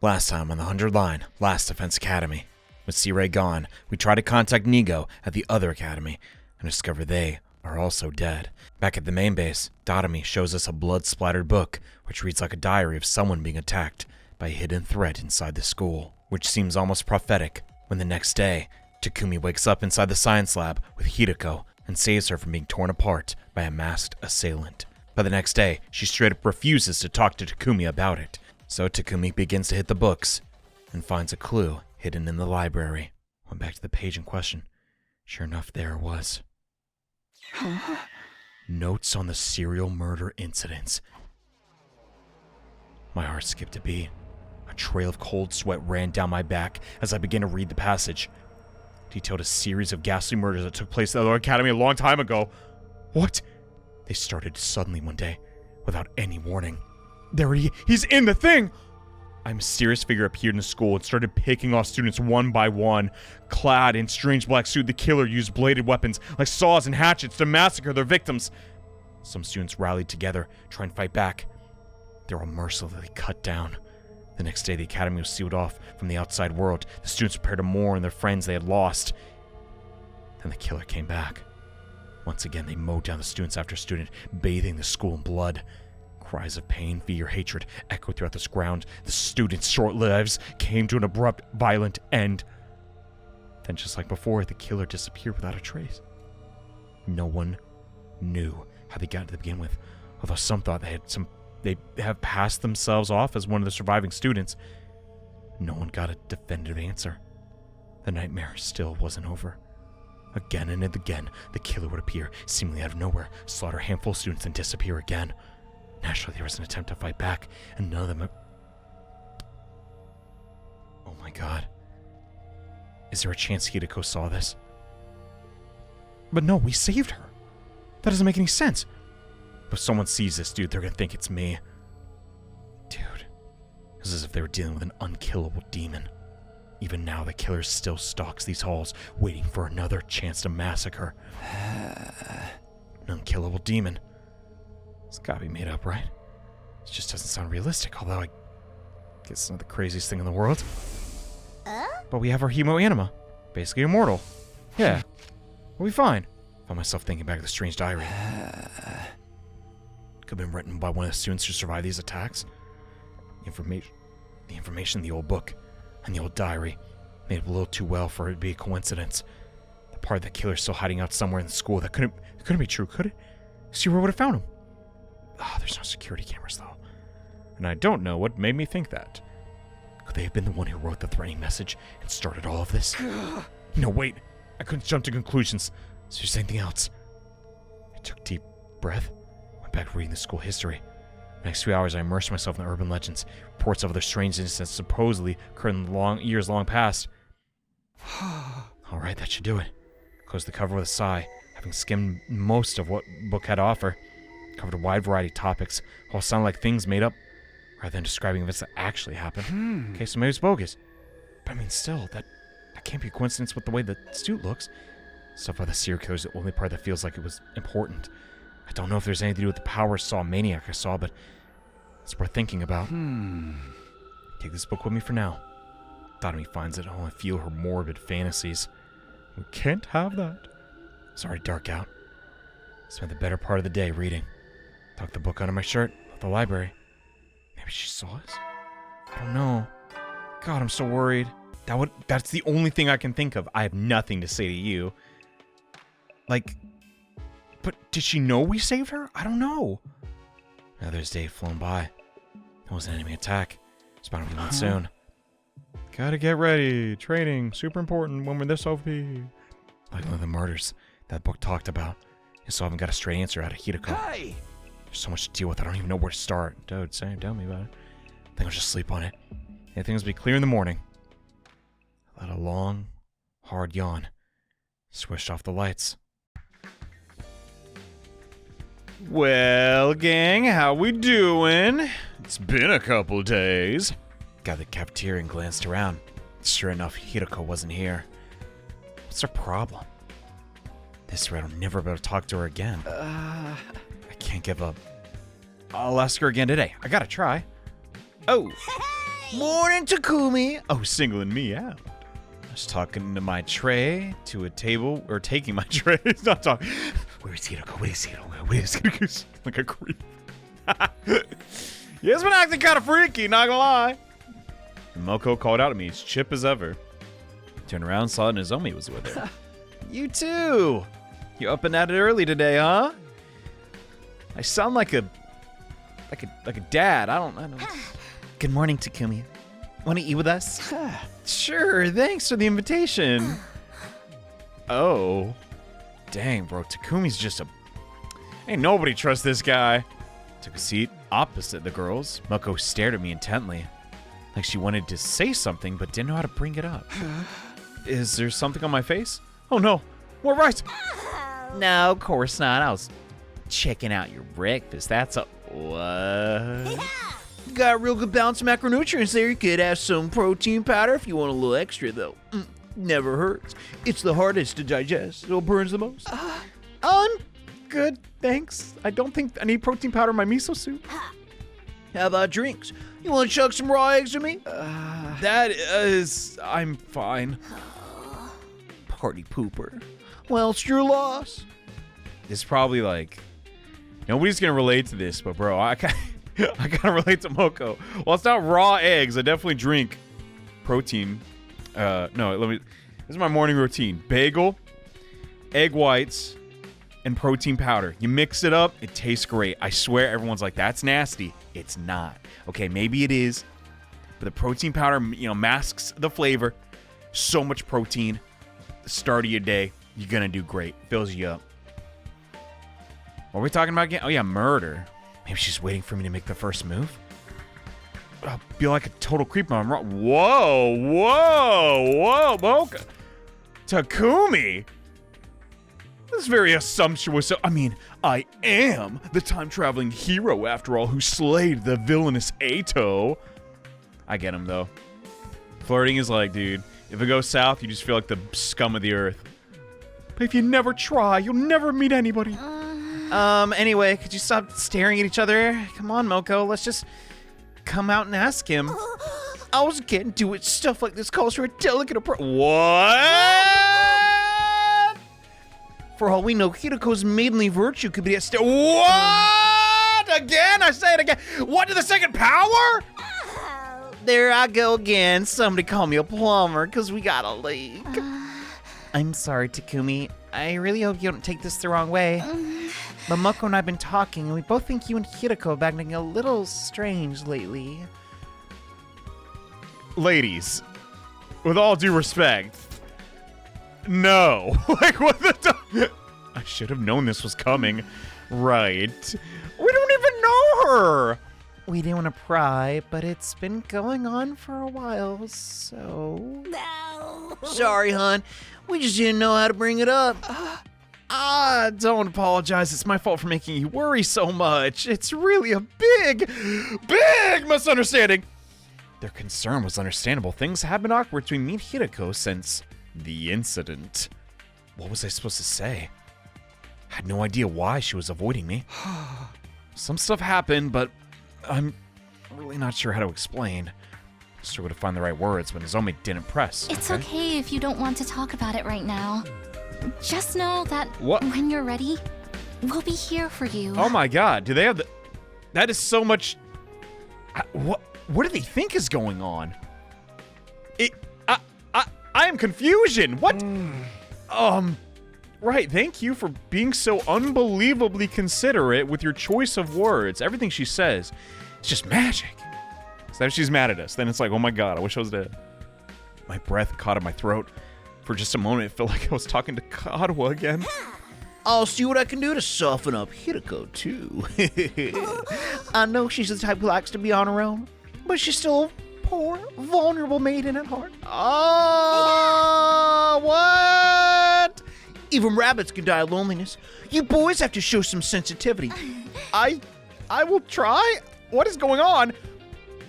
Last time on the 100 line, last Defense Academy. With C-Ray gone, we try to contact Nigo at the other academy and discover they are also dead. Back at the main base, Dotami shows us a blood-splattered book which reads like a diary of someone being attacked by a hidden threat inside the school, which seems almost prophetic when the next day, Takumi wakes up inside the science lab with Hideko and saves her from being torn apart by a masked assailant. But the next day, she straight up refuses to talk to Takumi about it. So Takumi begins to hit the books and finds a clue hidden in the library. Went back to the page in question. Sure enough, there it was. Notes on the serial murder incidents. My heart skipped a beat. A trail of cold sweat ran down my back as I began to read the passage. Detailed a series of ghastly murders that took place at the academy a long time ago. What? They started suddenly one day, without any warning. There he's in the thing! A mysterious figure appeared in the school and started picking off students one by one. Clad in strange black suit, the killer used bladed weapons like saws and hatchets to massacre their victims. Some students rallied together, trying to fight back. They were all mercilessly cut down. The next day, the academy was sealed off from the outside world. The students prepared to mourn their friends they had lost. Then the killer came back. Once again, they mowed down the students after student, bathing the school in blood. Cries of pain, fear, hatred echoed throughout this ground. The students' short lives came to an abrupt, violent end. Then, just like before, the killer disappeared without a trace. No one knew how they got to begin with, although some thought they have passed themselves off as one of the surviving students. No one got a definitive answer. The nightmare still wasn't over. Again and again, the killer would appear, seemingly out of nowhere, slaughter a handful of students, and disappear again. Naturally, there was an attempt to fight back, and none of them... Oh my god. Is there a chance Hideko saw this? But no, we saved her. That doesn't make any sense. If someone sees this, dude, they're gonna think it's me. Dude, it's as if they were dealing with an unkillable demon. Even now, the killer still stalks these halls, waiting for another chance to massacre. An unkillable demon. It's gotta be made up, right? It just doesn't sound realistic, although I guess it's not the craziest thing in the world. But we have our hemo anima. Basically immortal. Yeah. We'll be fine. Found myself thinking back to the strange diary. Could have been written by one of the students who survived these attacks. The information in the old book and the old diary made up a little too well for it to be a coincidence. The part of the killer's still hiding out somewhere in the school. That couldn't be true, could it? See where would have found him. There's no security cameras, though. And I don't know what made me think that. Could they have been the one who wrote the threatening message and started all of this? No, wait. I couldn't jump to conclusions. So there's anything else. I took a deep breath. Went back to reading the school history. The next few hours, I immersed myself in the urban legends. Reports of other strange incidents supposedly occurred in the years long past. Alright, that should do it. Closed the cover with a sigh, having skimmed most of what the book had to offer. Covered a wide variety of topics, all sounded like things made up, rather than describing events that actually happened. Okay, so maybe it's bogus. But I mean, still, that can't be a coincidence with the way the suit looks. So far, the serial killer is the only part that feels like it was important. I don't know if there's anything to do with the power saw maniac I saw, but it's worth thinking about. Take this book with me for now. Dotami finds it, I'll feel her morbid fantasies. We can't have that. It's already dark out. Spent the better part of the day reading. Tucked the book under my shirt, left the library. Maybe she saw us? I don't know. God, I'm so worried. That's the only thing I can think of. I have nothing to say to you. But did she know we saved her? I don't know. Another's day flown by. There was an enemy attack. It's bound to be one soon. Gotta get ready. Training, super important when we're this OP. Like one of the murders that book talked about. I still haven't got a straight answer out of Hideko. Hey! There's so much to deal with, I don't even know where to start. Dude, tell me about it. I think I'll just sleep on it. Things will be clear in the morning. I let a long, hard yawn. Switched off the lights. Well, gang, how we doing? It's been a couple days. Got the cafeteria and glanced around. Sure enough, Hideko wasn't here. What's her problem? This rat will never be able to talk to her again. I can't give up. I'll ask her again today. I gotta try. Oh! Morning, Takumi. Oh, singling me out. I was talking to my tray to a table, or taking my tray. It's not talking. Where's Hiroko? Where's Hiroko? Where's Hiroko? Like a creep. He has been acting kind of freaky, not gonna lie. And Moko called out at me, as chip as ever. Turned around, saw Nozomi was with her. You too. You up and at it early today, huh? I sound like a dad. I don't know. Good morning, Takumi. Want to eat with us? Sure, thanks for the invitation. Oh. Dang, bro. Takumi's just a... Ain't nobody trusts this guy. Took a seat opposite the girls. Moko stared at me intently. Like she wanted to say something, but didn't know how to bring it up. Is there something on my face? Oh no. More rice. No, of course not. I was checking out your breakfast. That's a... What? Got a real good balance of macronutrients there. You could have some protein powder if you want a little extra, though. Never hurts. It's the hardest to digest. It burns the most. I'm good, thanks. I don't think I need protein powder in my miso soup. How about drinks? You want to chug some raw eggs with me? That is... I'm fine. Party pooper. Well, it's your loss. It's probably like... Nobody's going to relate to this, but bro, I gotta relate to Moko. Well, it's not raw eggs. I definitely drink protein. This is my morning routine. Bagel, egg whites, and protein powder. You mix it up, it tastes great. I swear everyone's like, that's nasty. It's not. Okay, maybe it is, but the protein powder, masks the flavor. So much protein. The start of your day, you're gonna do great. Fills you up. What are we talking about again? Oh yeah, murder. Maybe she's waiting for me to make the first move? I'll be like a total creep when I'm wrong. Whoa, Mocha. Takumi? This is very assumptuous. I am the time-traveling hero, after all, who slayed the villainous Ato. I get him, though. Flirting is like, dude, if it goes south, you just feel like the scum of the earth. But if you never try, you'll never meet anybody. Anyway, could you stop staring at each other? Come on, Moko, let's just come out and ask him. I was getting to it. Stuff like this calls for a delicate approach. What? For all we know, Hiroko's maidenly virtue could be at stake. What? Again? I say it again. What, to the second power? There I go again. Somebody call me a plumber, because we got a leak. I'm sorry, Takumi. I really hope you don't take this the wrong way. But Moko and I have been talking, and we both think you and Hiroko have been acting a little strange lately. Ladies, with all due respect, no. Like, what the... I should have known this was coming. Right. We don't even know her. We didn't want to pry, but it's been going on for a while, so... No. Sorry, hon. We just didn't know how to bring it up. Don't apologize. It's my fault for making you worry so much. It's really a big misunderstanding. Their concern was understandable. Things have been awkward between me and Hiroko since the incident. What was I supposed to say? I had no idea why she was avoiding me. Some stuff happened, but I'm really not sure how to explain. Struggled to find the right words when Nozomi didn't press. It's okay if you don't want to talk about it right now. Just know that when you're ready, we'll be here for you. Oh my god, do they have the... That is so much... What do they think is going on? I am confusion. What? Right, thank you for being so unbelievably considerate with your choice of words. Everything she says, it's just magic. So if she's mad at us, then it's like, oh my god, I wish I was dead. My breath caught in my throat. For just a moment, it felt like I was talking to Kadwa again. I'll see what I can do to soften up Hiroko, too. I know she's the type who likes to be on her own, but she's still a poor, vulnerable maiden at heart. Oh, what? Even rabbits can die of loneliness. You boys have to show some sensitivity. I will try. What is going on?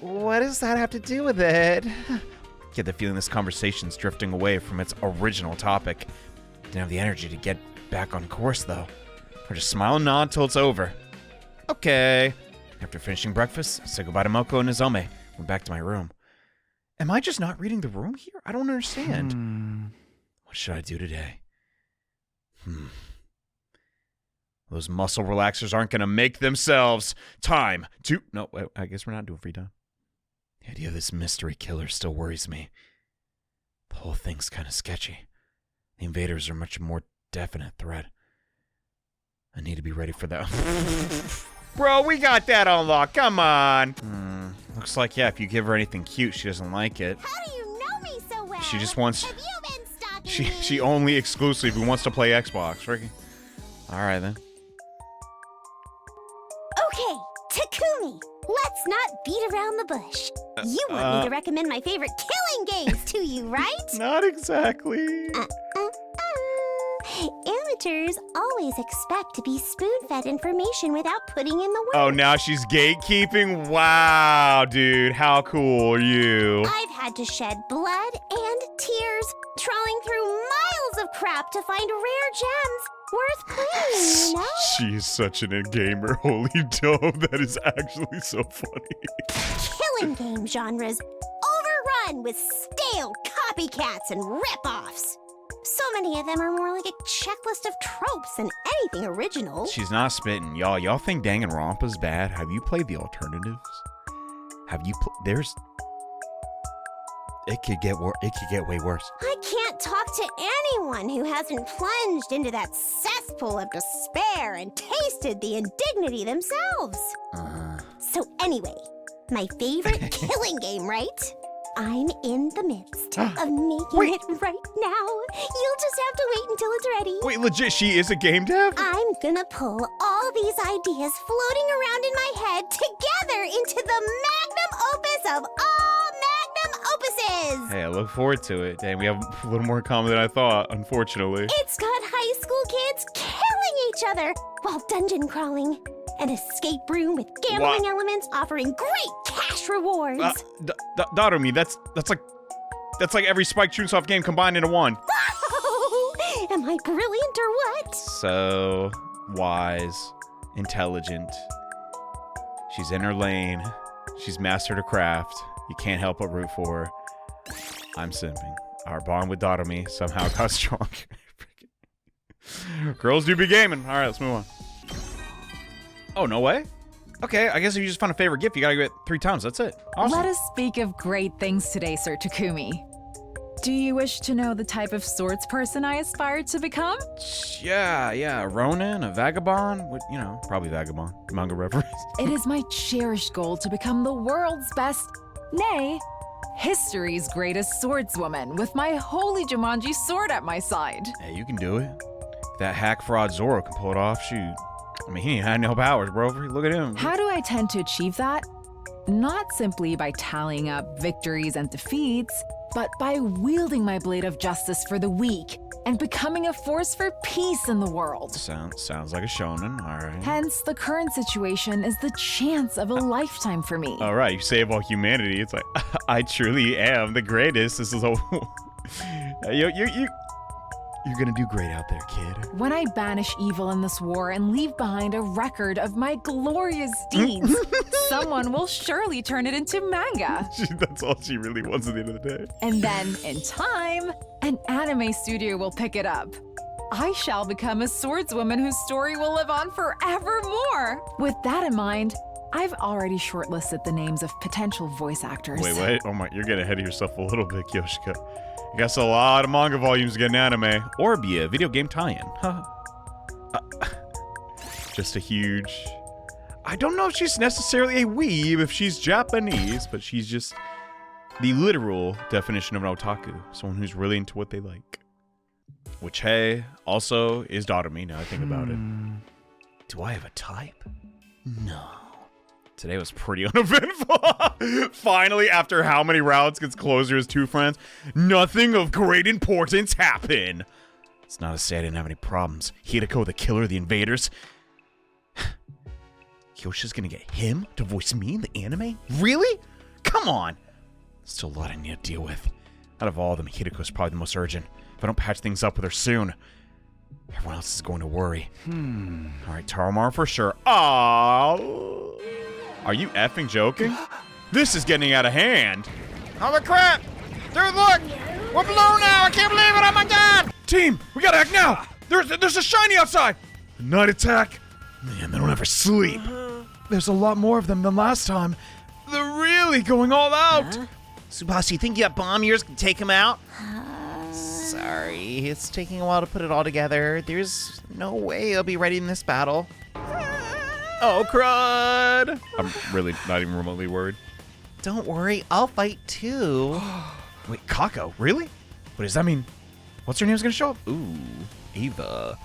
What does that have to do with it? Get the feeling this conversation's drifting away from its original topic. Didn't have the energy to get back on course, though. Or just smile and nod till it's over. Okay. After finishing breakfast, I said goodbye to Moko and Nozomi. Went back to my room. Am I just not reading the room here? I don't understand. What should I do today? Those muscle relaxers aren't going to make themselves. Time to... No, I guess we're not doing free time. The idea of this mystery killer still worries me. The whole thing's kind of sketchy. The invaders are a much more definite threat. I need to be ready for that. Bro, we got that unlocked. Come on. Looks like, yeah, if you give her anything cute, she doesn't like it. How do you know me so well? She just wants... Have you been stalking me? She only exclusively wants to play Xbox, Ricky. Alright then. Okay, Takumi, let's not beat around the bush. You want me to recommend my favorite killing games to you, right? Not exactly. Amateurs always expect to be spoon-fed information without putting in the work. Oh, now she's gatekeeping? Wow, dude. How cool are you? I've had to shed blood and tears, trawling through miles of crap to find rare gems worth claiming, you know? She's such an gamer. Holy dome. That is actually so funny. Killing game genres overrun with stale copycats and rip-offs. So many of them are more like a checklist of tropes than anything original. She's not spitting. Y'all think Danganronpa's bad? Have you played the alternatives? Have you there's... It could get way worse. I can't talk to anyone who hasn't plunged into that cesspool of despair and tasted the indignity themselves. So anyway, my favorite killing game, right? I'm in the midst of making it right now. You'll just have to wait until it's ready. Wait, legit, she is a game dev? I'm gonna pull all these ideas floating around in my head together into the magnum opus of all magnum opuses. Hey, I look forward to it. Dang, we have a little more in common than I thought, unfortunately. It's got high school kids killing each other while dungeon crawling. An escape room with gambling elements offering great cash rewards. Darume, that's like every Spike Chunsoft game combined into one. Am I brilliant or what? So wise, intelligent. She's in her lane. She's mastered her craft. You can't help but root for her. I'm simping. Our bond with Darume somehow got stronger. Girls do be gaming. All right, let's move on. Oh, no way? Okay, I guess if you just found a favorite gift, you gotta get it 3 times. That's it. Awesome. Let us speak of great things today, Sir Takumi. Do you wish to know the type of swords person I aspire to become? Yeah, a Ronin, a vagabond. You know, probably vagabond. Manga reference. It is my cherished goal to become the world's best, nay, history's greatest swordswoman with my holy Jumanji sword at my side. Hey, you can do it. If that hack fraud Zoro can pull it off, shoot. I mean, he had no powers, bro. Look at him. How do I tend to achieve that? Not simply by tallying up victories and defeats, but by wielding my blade of justice for the weak and becoming a force for peace in the world. Sounds like a shonen, all right. Hence, the current situation is the chance of a lifetime for me. All right, you save all humanity. It's like, I truly am the greatest. This is a... You're gonna do great out there, kid. When I banish evil in this war and leave behind a record of my glorious deeds, someone will surely turn it into manga. That's all she really wants at the end of the day. And then, in time, an anime studio will pick it up. I shall become a swordswoman whose story will live on forevermore. With that in mind, I've already shortlisted the names of potential voice actors. Wait. Oh my, you're getting ahead of yourself a little bit, Yoshika. I guess a lot of manga volumes to get an anime. Or be a video game tie-in. Just a huge... I don't know if she's necessarily a weeb, if she's Japanese, but she's just the literal definition of an otaku. Someone who's really into what they like. Which, hey, also is Darume, now I think about it. Do I have a type? No. Today was pretty uneventful. Finally, after how many routes gets closer as 2 friends, nothing of great importance happened. It's not to say I didn't have any problems. Hideko, the killer of the invaders. Yoshi's gonna get him to voice me in the anime? Really? Come on. Still a lot I need to deal with. Out of all of them, Hideko's probably the most urgent. If I don't patch things up with her soon, everyone else is going to worry. All right, Taromar for sure. Oh. Are you effing joking? This is getting out of hand. Holy crap! Dude, look! We're blown now! I can't believe it! Oh my god! Team, we gotta act now! There's a shiny outside! Night attack? Man, they don't ever sleep. There's a lot more of them than last time. They're really going all out! Tsubasa, you think that bomb yours can take him out? Sorry, it's taking a while to put it all together. There's no way I'll be ready in this battle. Oh, crud! I'm really not even remotely worried. Don't worry, I'll fight too. Wait, Kako? Really? What does that mean? What's her name's gonna show up? Ooh, Ava.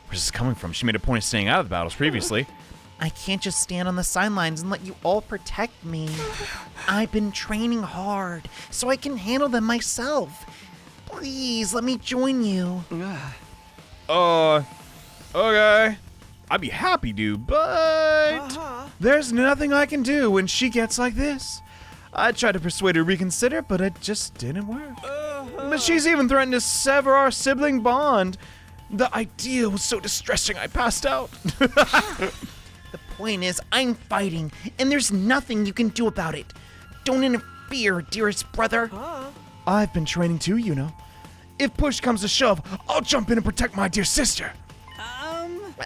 Where's this coming from? She made a point of staying out of the battles previously. I can't just stand on the sidelines and let you all protect me. I've been training hard so I can handle them myself. Please, let me join you. Okay. I'd be happy to, but there's nothing I can do when she gets like this. I tried to persuade her to reconsider, but it just didn't work. But she's even threatened to sever our sibling bond. The idea was so distressing I passed out. The point is, I'm fighting, and there's nothing you can do about it. Don't interfere, dearest brother. I've been training too, you know. If push comes to shove, I'll jump in and protect my dear sister.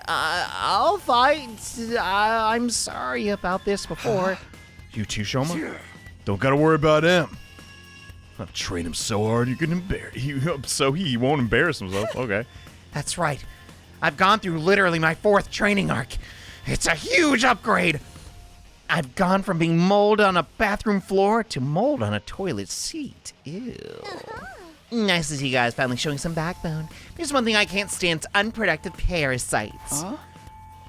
I'll fight. I'm sorry about this before. You too, Shoma? Don't gotta worry about him. I'll train him so hard you can he won't embarrass himself. Okay. That's right. I've gone through literally my 4th training arc. It's a huge upgrade. I've gone from being mold on a bathroom floor to mold on a toilet seat. Ew. Nice to see you guys finally showing some backbone. There's one thing I can't stand: it's unproductive parasites.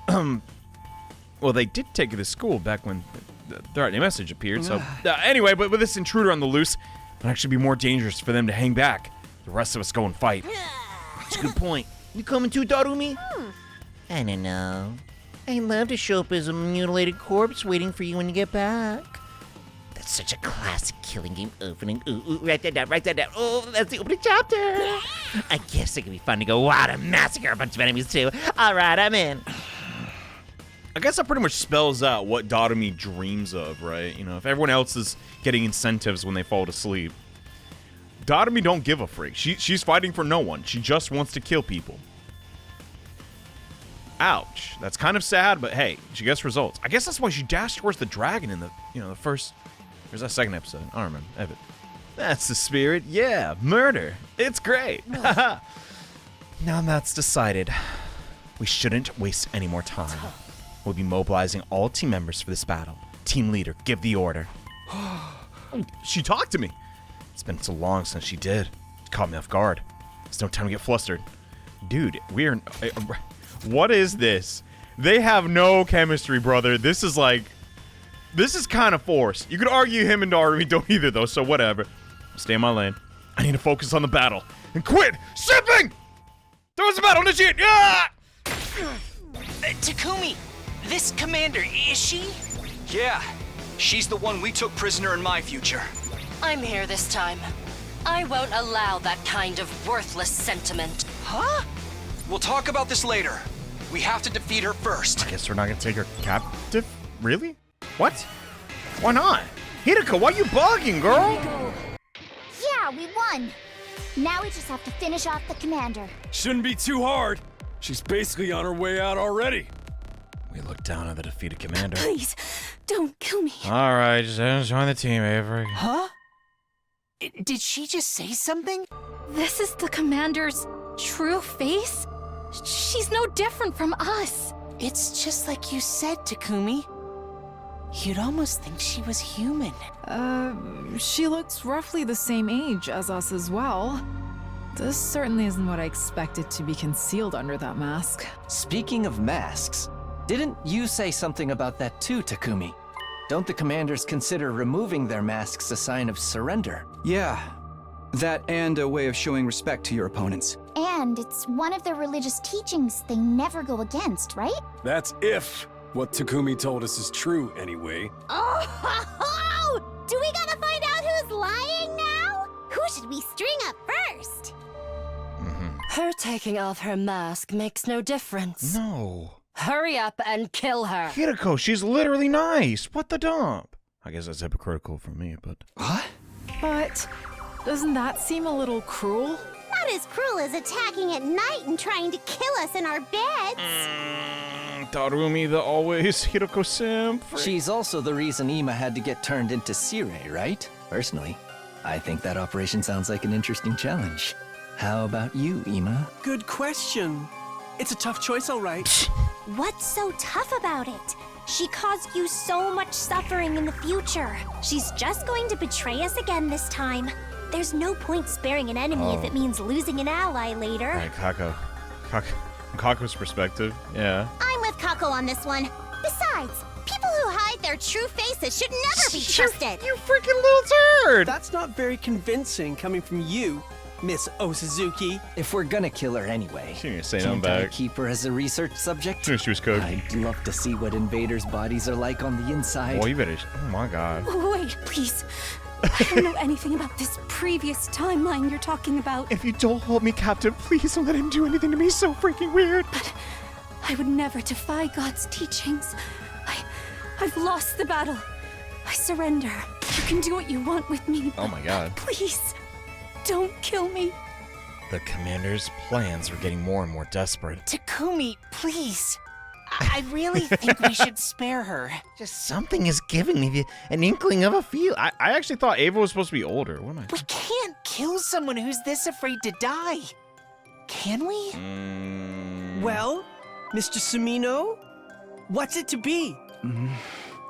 Well, they did take you to school back when the threatening message appeared, so... anyway, but with this intruder on the loose, it'd actually be more dangerous for them to hang back. The rest of us go and fight. That's a good point. You coming too, Darumi? I don't know. I'd love to show up as a mutilated corpse waiting for you when you get back. That's such a classic killing game opening. Ooh, write that down, write that down. Oh, that's the opening chapter. I guess it could be fun to go wild and massacre a bunch of enemies too. All right, I'm in. I guess that pretty much spells out what Darumi dreams of, right? You know, if everyone else is getting incentives when they fall to sleep, Darumi don't give a freak. She's fighting for no one. She just wants to kill people. Ouch. That's kind of sad, but hey, she gets results. I guess that's why she dashed towards the dragon in the first... There's that second episode. I don't remember. Evan. That's the spirit. Yeah, murder. It's great. Now that's decided, we shouldn't waste any more time. We'll be mobilizing all team members for this battle. Team leader, give the order. She talked to me. It's been so long since she did. It caught me off guard. There's no time to get flustered. Dude, we're... What is this? They have no chemistry, brother. This is kind of forced. You could argue him and Darumi don't either, though, so whatever. Stay in my lane. I need to focus on the battle. And quit sipping! There was a battle initiate! Yeah! Takumi, this commander, is she? Yeah, she's the one we took prisoner in my future. I'm here this time. I won't allow that kind of worthless sentiment. Huh? We'll talk about this later. We have to defeat her first. I guess we're not gonna take her captive? Really? What? Why not? Hideko, why you bugging, girl? Yeah, we won. Now we just have to finish off the commander. Shouldn't be too hard. She's basically on her way out already. We look down at the defeated commander. Please, don't kill me. All right, just join the team, Avery. Huh? Did she just say something? This is the commander's true face? She's no different from us. It's just like you said, Takumi. You'd almost think she was human. She looks roughly the same age as us as well. This certainly isn't what I expected to be concealed under that mask. Speaking of masks, didn't you say something about that too, Takumi? Don't the commanders consider removing their masks a sign of surrender? Yeah, that and a way of showing respect to your opponents. And it's one of their religious teachings they never go against, right? That's if what Takumi told us is true, anyway. Oh, do we gotta find out who's lying now? Who should we string up first? Her taking off her mask makes no difference. No. Hurry up and kill her. Hideko, she's literally nice. What the dump? I guess that's hypocritical for me, but... What? But doesn't that seem a little cruel? Not as cruel as attacking at night and trying to kill us in our beds. Darumi, the always Hiroko simp. She's also the reason Ima had to get turned into Sirei, right? Personally, I think that operation sounds like an interesting challenge. How about you, Ima? Good question. It's a tough choice, all right. What's so tough about it? She caused you so much suffering in the future. She's just going to betray us again this time. There's no point sparing an enemy if it means losing an ally later. Alright, Kako. Kako's perspective, yeah. I'm with Kako on this one. Besides, people who hide their true faces should never be trusted. You freaking little turd! That's not very convincing coming from you, Miss Osuzuki. If we're gonna kill her anyway, She didn't say nothing can't I back. keep her as a research subject? She was cooked. I'd love to see what invaders' bodies are like on the inside. Oh, you better. Oh my god. Wait, please. I don't know anything about this previous timeline you're talking about. If you don't hold me captive, please don't let him do anything to me so freaking weird. But I would never defy God's teachings. I've lost the battle. I surrender. You can do what you want with me. Oh my god. Please, don't kill me. The commander's plans were getting more and more desperate. Takumi, please. I really think we should spare her. Just something is giving me an inkling of a feel. I actually thought Ava was supposed to be older. What am I? We can't kill someone who's this afraid to die. Can we? Well, Mr. Sumino, what's it to be?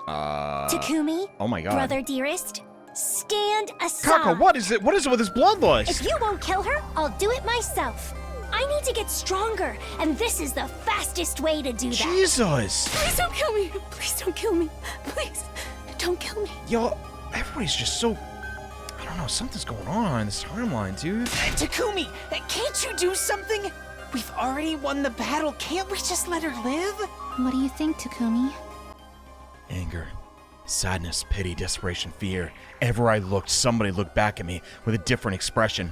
Takumi, Oh my god. brother dearest, stand aside. Kako, what is it? What is it with this bloodlust? If you won't kill her, I'll do it myself. I need to get stronger, and this is the fastest way to do that. Jesus! Please don't kill me. Please don't kill me. Please, don't kill me. Yo, everybody's just so... I don't know, something's going on in this timeline, dude. Takumi, can't you do something? We've already won the battle. Can't we just let her live? What do you think, Takumi? Anger, sadness, pity, desperation, fear. Ever I looked, somebody looked back at me with a different expression.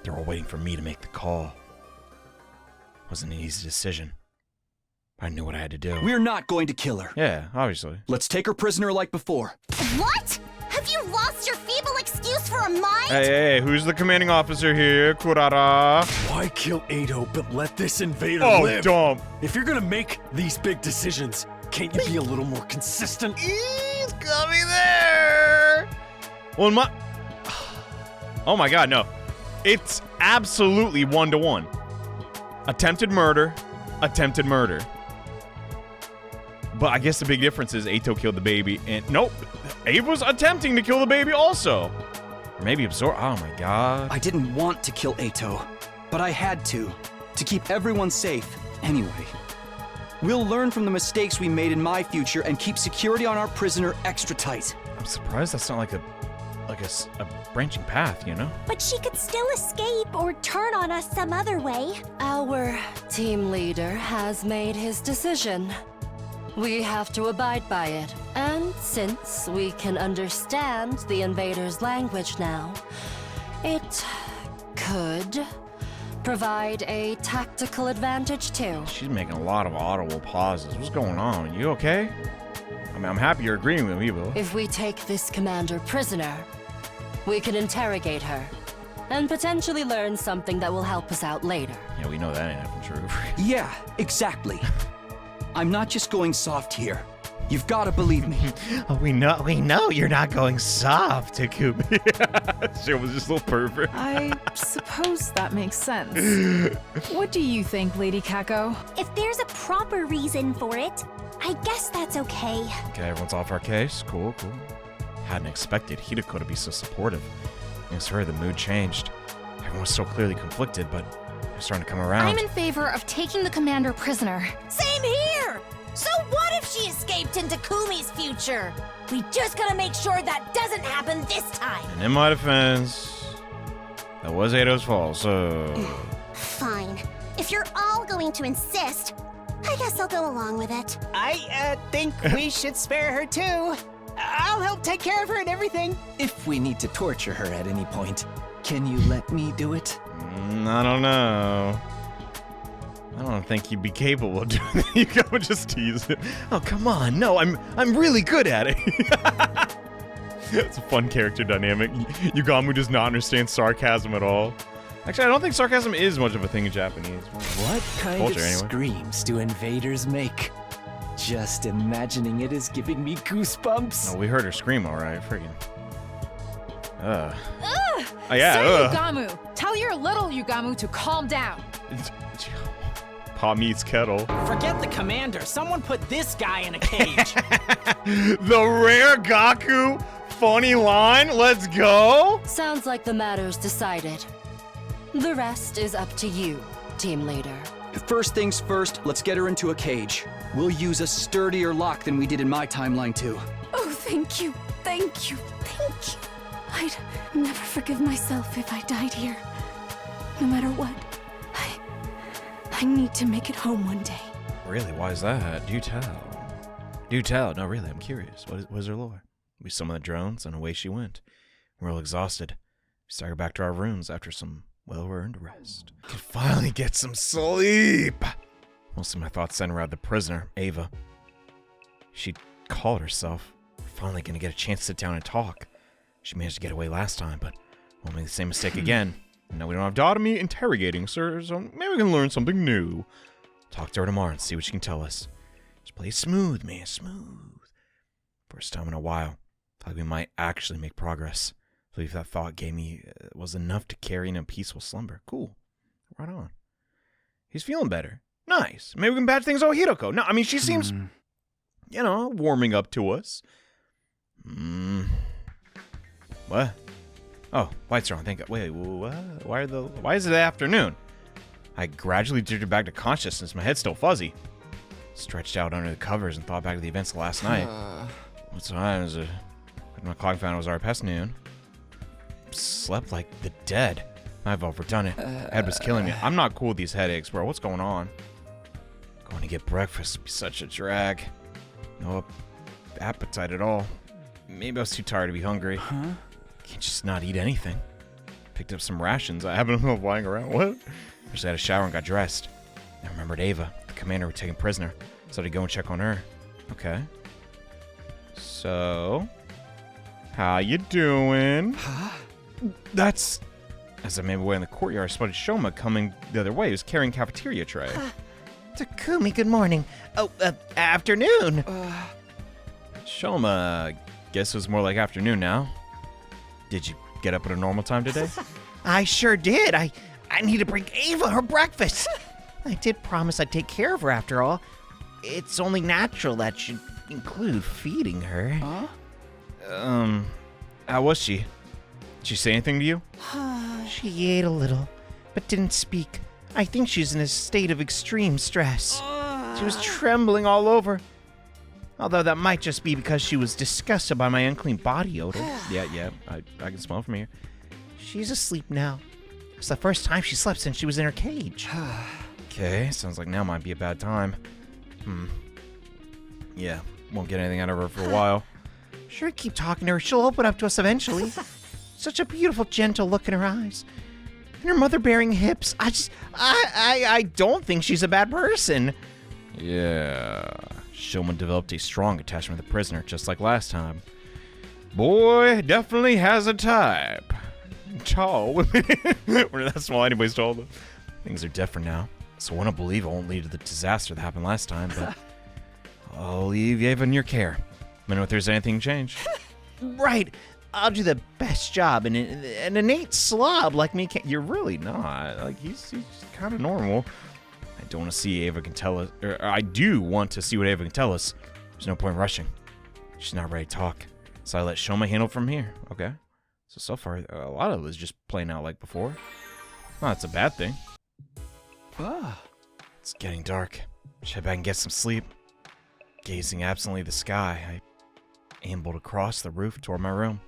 They were all waiting for me to make the call. It wasn't an easy decision. I knew what I had to do. We're not going to kill her. Yeah, obviously. Let's take her prisoner like before. What? Have you lost your feeble excuse for a mind? Hey, who's the commanding officer here? Kurara. Why kill Ado but let this invader live? Dumb. If you're gonna make these big decisions, can't you be a little more consistent? He's coming there. Well, oh my god, no. It's absolutely 1-to-1. Attempted murder, attempted murder. But I guess the big difference is Ato killed the baby, and nope, Abe was attempting to kill the baby also. Or maybe absorb. Oh my god. I didn't want to kill Ato, but I had to keep everyone safe. Anyway, we'll learn from the mistakes we made in my future and keep security on our prisoner extra tight. I'm surprised that's not like a branching path, you know? But she could still escape or turn on us some other way. Our team leader has made his decision. We have to abide by it. And since we can understand the invader's language now, it could provide a tactical advantage too. She's making a lot of audible pauses. What's going on? You okay? I mean, I'm happy you're agreeing with me, Bill. If we take this commander prisoner, we can interrogate her and potentially learn something that will help us out later. Yeah, we know that ain't nothing true. Yeah, exactly. I'm not just going soft here. You've got to believe me. Oh, we know you're not going soft, Takumi. She was just a little pervert. I suppose that makes sense. What do you think, Lady Kako? If there's a proper reason for it, I guess that's okay. Okay, everyone's off our case. Cool. Hadn't expected Hideko to be so supportive. Thanks to her, the mood changed. Everyone was so clearly conflicted, but they're starting to come around. I'm in favor of taking the commander prisoner. Same here! So what if she escaped into Kumi's future? We just gotta make sure that doesn't happen this time. And in my defense, that was Ado's fault, so... Fine. If you're all going to insist, I guess I'll go along with it. I think we should spare her too. I'll help take care of her and everything. If we need to torture her at any point, can you let me do it? I don't know. I don't think you'd be capable of doing that. You gotta just tease it. Oh, come on. No, I'm really good at it. It's a fun character dynamic. Yugamu does not understand sarcasm at all. Actually, I don't think sarcasm is much of a thing in Japanese. What kind Culture, of anyway. screams do invaders make? Just imagining it is giving me goosebumps. Oh, we heard her scream, all right. Friggin'. Ugh! Oh, yeah. Say Yugamu! Tell your little Yugamu to calm down. Pot meets kettle. Forget the commander. Someone put this guy in a cage. The rare Gaku funny line. Let's go. Sounds like the matter's decided. The rest is up to you, team leader. First things first, let's get her into a cage. We'll use a sturdier lock than we did in my timeline, too. Oh, thank you, thank you, thank you. I'd never forgive myself if I died here. No matter what, I need to make it home one day. Really? Why is that? Do tell. Do tell. No, really, I'm curious. What was her lore? We summoned the drones, and away she went. We're all exhausted. We staggered back to our rooms after some well-earned rest. Could finally get some sleep. Mostly my thoughts centered around the prisoner, Ava. She called herself. We're finally gonna get a chance to sit down and talk. She managed to get away last time, but won't make the same mistake again. Now we don't have Dotomi interrogating, sir, so maybe we can learn something new. Talk to her tomorrow and see what she can tell us. Just play smooth, man, smooth. First time in a while. Felt like we might actually make progress. I believe that thought gave me was enough to carry in a peaceful slumber. Cool. Right on. He's feeling better. Nice. Maybe we can badge things on Hiroko. No, I mean, she seems, you know, warming up to us. What? Oh, lights are on. Thank God. Wait, what? Why is it afternoon? I gradually drifted back to consciousness. My head's still fuzzy. Stretched out under the covers and thought back to the events of last night. What's time is it? My clock found it was already past noon. Slept like the dead. I've overdone it. Head was killing me. I'm not cool with these headaches, bro. What's going on? Going to get breakfast would be such a drag. No appetite at all. Maybe I was too tired to be hungry. Can't just not eat anything. Picked up some rations. I happen to be lying around. What? Just had a shower and got dressed. I remembered Ava, the commander, was taken prisoner. So I'd go and check on her. Okay. So, how you doing? That's... As I made my way in the courtyard, I spotted Shoma coming the other way. He was carrying a cafeteria tray. Takumi, good morning. Oh, afternoon. Shoma, guess it was more like afternoon now. Did you get up at a normal time today? I sure did. I need to bring Ava her breakfast. I did promise I'd take care of her after all. It's only natural that should include feeding her. How was she? Did she say anything to you? She ate a little, but didn't speak. I think she's in a state of extreme stress. She was trembling all over. Although that might just be because she was disgusted by my unclean body odor. Yeah, I can smell it from here. She's asleep now. It's the first time she slept since she was in her cage. Okay, sounds like now might be a bad time. Yeah, won't get anything out of her for a while. Sure, keep talking to her. She'll open up to us eventually. Such a beautiful, gentle look in her eyes. And her mother-bearing hips. I don't think she's a bad person. Yeah. Shoma developed a strong attachment with the prisoner, just like last time. Boy, definitely has a type. Tall women. We're not small anyways, tall. Things are different now. So I want to believe it won't lead to the disaster that happened last time, but I'll leave Ava in your care. Let me know if there's anything changed. Right. I'll do the best job. And an innate slob like me can't... You're really not. Like, he's kind of normal. I don't want to see Ava can tell us... Or I do want to see what Ava can tell us. There's no point rushing. She's not ready to talk. So I let Shoma handle from here. Okay. So far, a lot of it is just playing out like before. Well, that's a bad thing. It's getting dark. Should head back and get some sleep. Gazing absently at the sky, I ambled across the roof toward my room.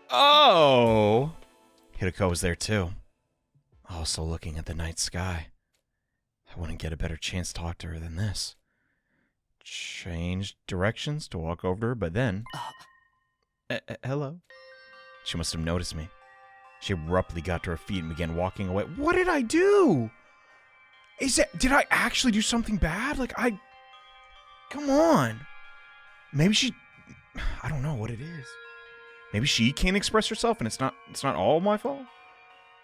Oh! Hiroko was there too. Also looking at the night sky. I wouldn't get a better chance to talk to her than this. Changed directions to walk over to her, but then... hello? She must have noticed me. She abruptly got to her feet and began walking away. What did I do? Did I actually do something bad? Come on. Maybe she I don't know what it is. Maybe she can't express herself and it's not all my fault?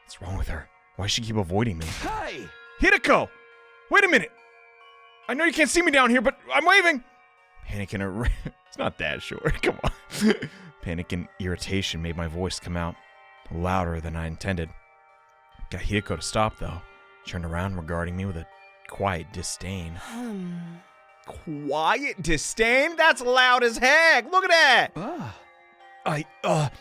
What's wrong with her? Why does she keep avoiding me? Hey! Hideko! Wait a minute! I know you can't see me down here, but I'm waving! Panic and it's not that short, come on. Panic and irritation made my voice come out louder than I intended. Got Hideko to stop, though. Turned around regarding me with a quiet disdain. Quiet disdain? That's loud as heck! Look at that!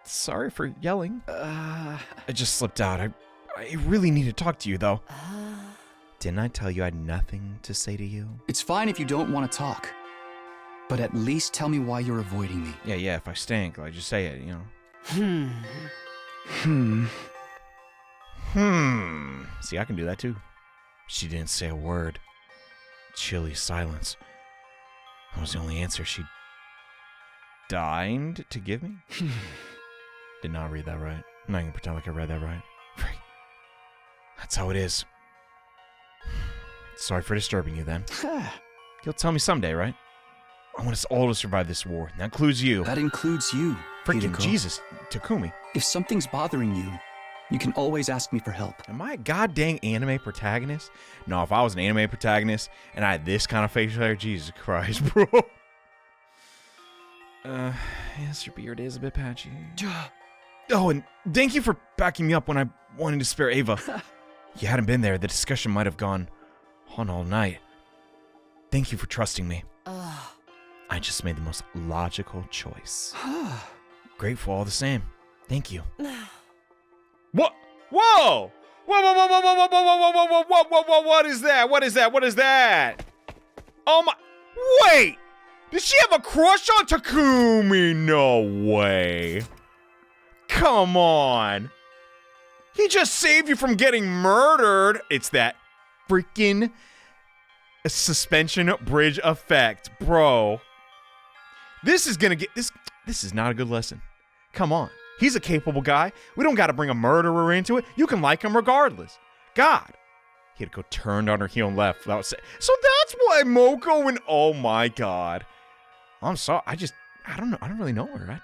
Sorry for yelling. I just slipped out. I really need to talk to you, though. Didn't I tell you I had nothing to say to you? It's fine if you don't want to talk. But at least tell me why you're avoiding me. Yeah, if I stink, I just say it, you know. See, I can do that too. She didn't say a word. Chilly silence. That was the only answer she deigned to give me. Did not read that right. I'm not gonna pretend like I read that right. Right. That's how it is. Sorry for disturbing you then. You'll tell me someday, right? I want us all to survive this war. That includes you. That includes you. Freaking Hideko. Jesus, Takumi. If something's bothering you, you can always ask me for help. Am I a goddamn anime protagonist? No, if I was an anime protagonist and I had this kind of facial hair, Jesus Christ, bro. Yes, your beard is a bit patchy. Oh, and thank you for backing me up when I wanted to spare Ava. If you hadn't been there, the discussion might have gone on all night. Thank you for trusting me. I just made the most logical choice. Grateful all the same. Thank you. What? Whoa! Whoa! What is that? What is that? Oh my... Wait! Does she have a crush on Takumi? No way. Come on. He just saved you from getting murdered. It's that freaking suspension bridge effect, bro. This is gonna get... This is not a good lesson. Come on. He's a capable guy. We don't gotta bring a murderer into it. You can like him regardless. God. Hideko turned on her heel and left without saying... So that's why Moko and... Oh my God. I'm sorry. I don't know. I don't really know her.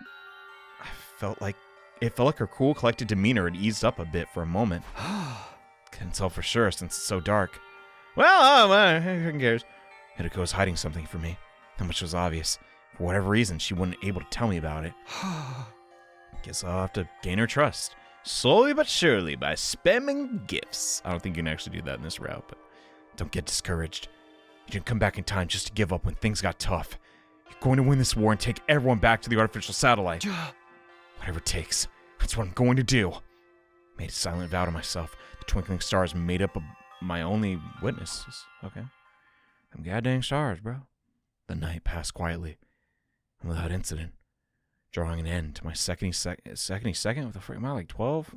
I felt like... It felt like her cool, collected demeanor had eased up a bit for a moment. Couldn't tell for sure since it's so dark. Well, who cares? Hideko was hiding something from me. That much was obvious. For whatever reason, she wasn't able to tell me about it. Guess I'll have to gain her trust. Slowly but surely by spamming gifts. I don't think you can actually do that in this route, but don't get discouraged. You didn't come back in time just to give up when things got tough. You're going to win this war and take everyone back to the artificial satellite. Whatever it takes, that's what I'm going to do. Made a silent vow to myself. The twinkling stars made up my only witnesses. Okay. Them goddamn stars, bro. The night passed quietly and without incident, drawing an end to my second? What the frick am I, like 12?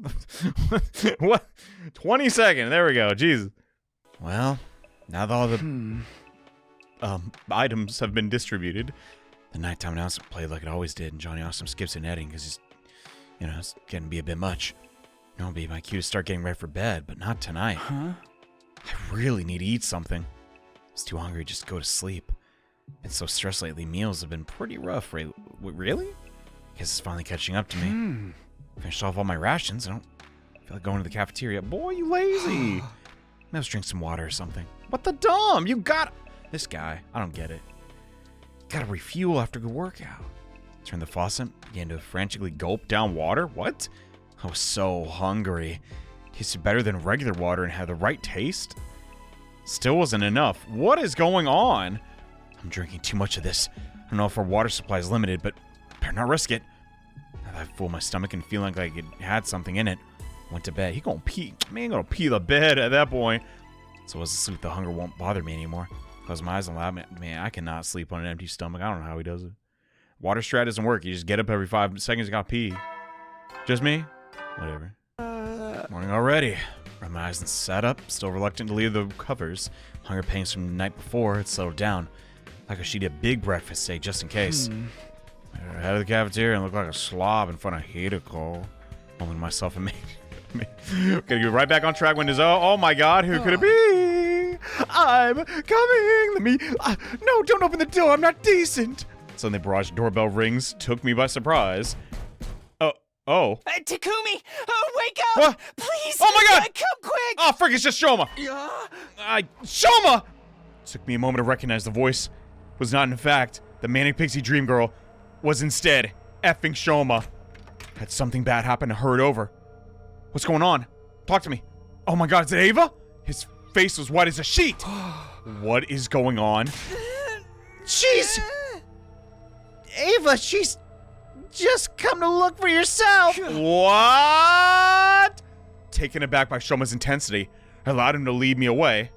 What? 22nd. There we go. Jesus. Well, now that all the items have been distributed, the nighttime announcement played like it always did, and JohneAwesome skips an editing because he's, it's getting to be a bit much. It'll be my cue to start getting ready for bed, but not tonight. I really need to eat something. I was too hungry just to go to sleep. Been so stressed lately, meals have been pretty rough. Really? Guess it's finally catching up to me. Finished off all my rations. I don't feel like going to the cafeteria. Boy, you lazy. Let's drink some water or something. What the dumb? You got... This guy, I don't get it. Gotta refuel after a good workout. Turned the faucet, began to frantically gulp down water. What? I was so hungry. Tasted better than regular water and had the right taste. Still wasn't enough. What is going on? I'm drinking too much of this. I don't know if our water supply is limited, but better not risk it. Now that I've full my stomach and feeling like it had something in it, went to bed. He gonna pee. Man, gonna pee the bed at that point. So I was asleep. The hunger won't bother me anymore. Close my eyes and laugh. Man, I cannot sleep on an empty stomach. I don't know how he does it. Water strat doesn't work. You just get up every 5 seconds and gotta pee. Just me? Whatever. Morning already. Rubbed my eyes and sat up, still reluctant to leave the covers. Hunger pangs from the night before had settled down. Like I should eat a big breakfast steak just in case. I head to the cafeteria and look like a slob in front of Hideko. Mumbling to myself and gonna get right back on track when there's oh my God, who could it be? I'm coming. No, don't open the door. I'm not decent. Suddenly, the barrage doorbell rings, took me by surprise. Oh. Takumi! Wake up! What? Please! Oh my god! Come quick! Oh, frick, it's just Shoma! Shoma! Took me a moment to recognize the voice. Was not, in fact, the Manic Pixie Dream Girl. Was instead effing Shoma. Had something bad happen to her over. What's going on? Talk to me. Oh my god, is it Ava? His face was white as a sheet. What is going on? She's... Ava, she's just come to look for yourself. What? Taken aback by Shoma's intensity, I allowed him to lead me away.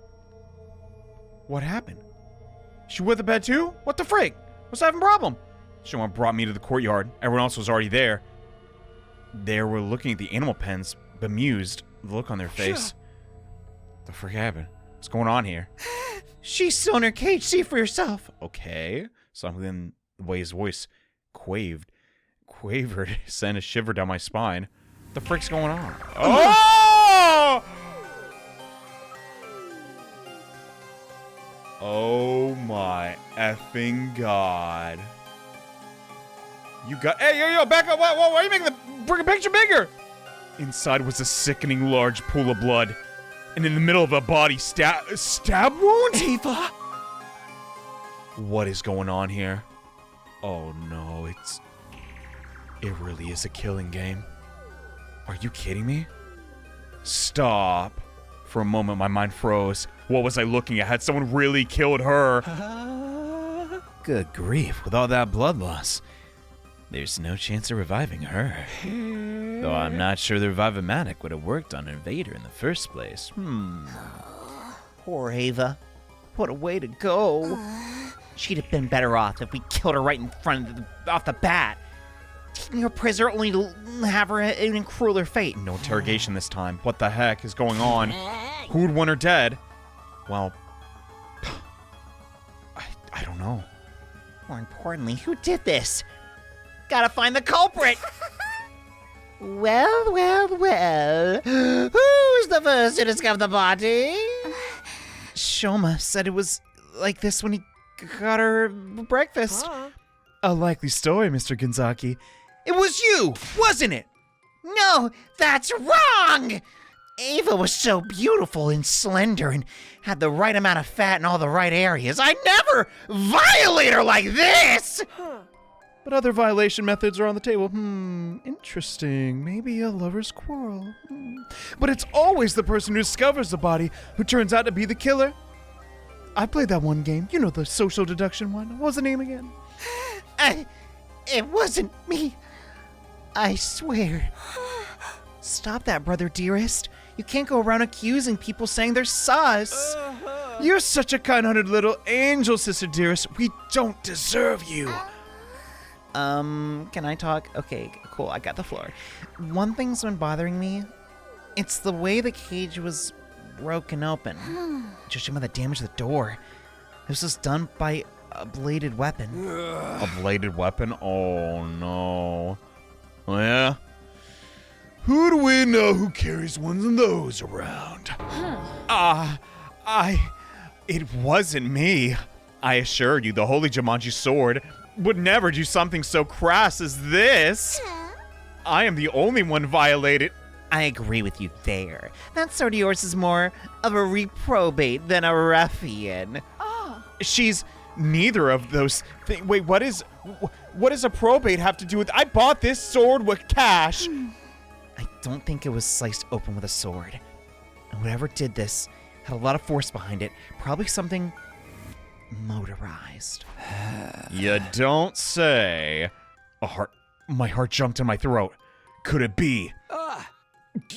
What happened? She wet the bed too? What the freak? What's the problem? Shoma brought me to the courtyard. Everyone else was already there. They were looking at the animal pens, bemused, the look on their face. What the frick happened? What's going on here? She's still in her cage. See for yourself. Okay. Something the way his voice quavered, sent a shiver down my spine. What the frick's going on? Oh! Oh my effing god. You got... Hey, yo, back up. Why are you making the picture bigger? Inside was a sickening large pool of blood. And in the middle of a body stab wound? Ava! What is going on here? Oh no, it really is a killing game. Are you kidding me? Stop. For a moment, my mind froze. What was I looking at? Had someone really killed her? Good grief, with all that blood loss, there's no chance of reviving her. Though I'm not sure the Revive-O-Matic would have worked on an invader in the first place. Poor Ava. What a way to go. She'd have been better off if we killed her right in front off the bat. Taking her prisoner only to have her an even crueler fate. No interrogation this time. What the heck is going on? Who would want her dead? Well, I don't know. More importantly, who did this? Gotta find the culprit! Well. Who's the first to discover the body? Shoma said it was like this when he got her breakfast. A likely story, Mr. Gonzaki. It was you, wasn't it? No, that's wrong! Ava was so beautiful and slender and had the right amount of fat in all the right areas. I'd never violate her like this! But other violation methods are on the table. Interesting. Maybe a lover's quarrel. But it's always the person who discovers the body who turns out to be the killer. I played that one game. You know, the social deduction one. What was the name again? It wasn't me. I swear. Stop that, brother dearest. You can't go around accusing people saying they're sus. You're such a kind-hearted little angel, sister dearest. We don't deserve you. Can I talk? Okay, cool, I got the floor. One thing's been bothering me. It's the way the cage was broken open. Judging by the damage to the door. This was done by a bladed weapon. A bladed weapon? Oh, no. Oh, yeah? Who do we know who carries ones of those around? It wasn't me. I assure you, the Holy Jumanji Sword would never do something so crass as this. I am the only one violated. I agree with you there. That sword of yours is more of a reprobate than a ruffian. She's neither of those things. Wait, what does a probate have to do with... I bought this sword with cash. I don't think it was sliced open with a sword. And whoever did this had a lot of force behind it. Probably something motorized. You don't say. My heart jumped in my throat. Could it be?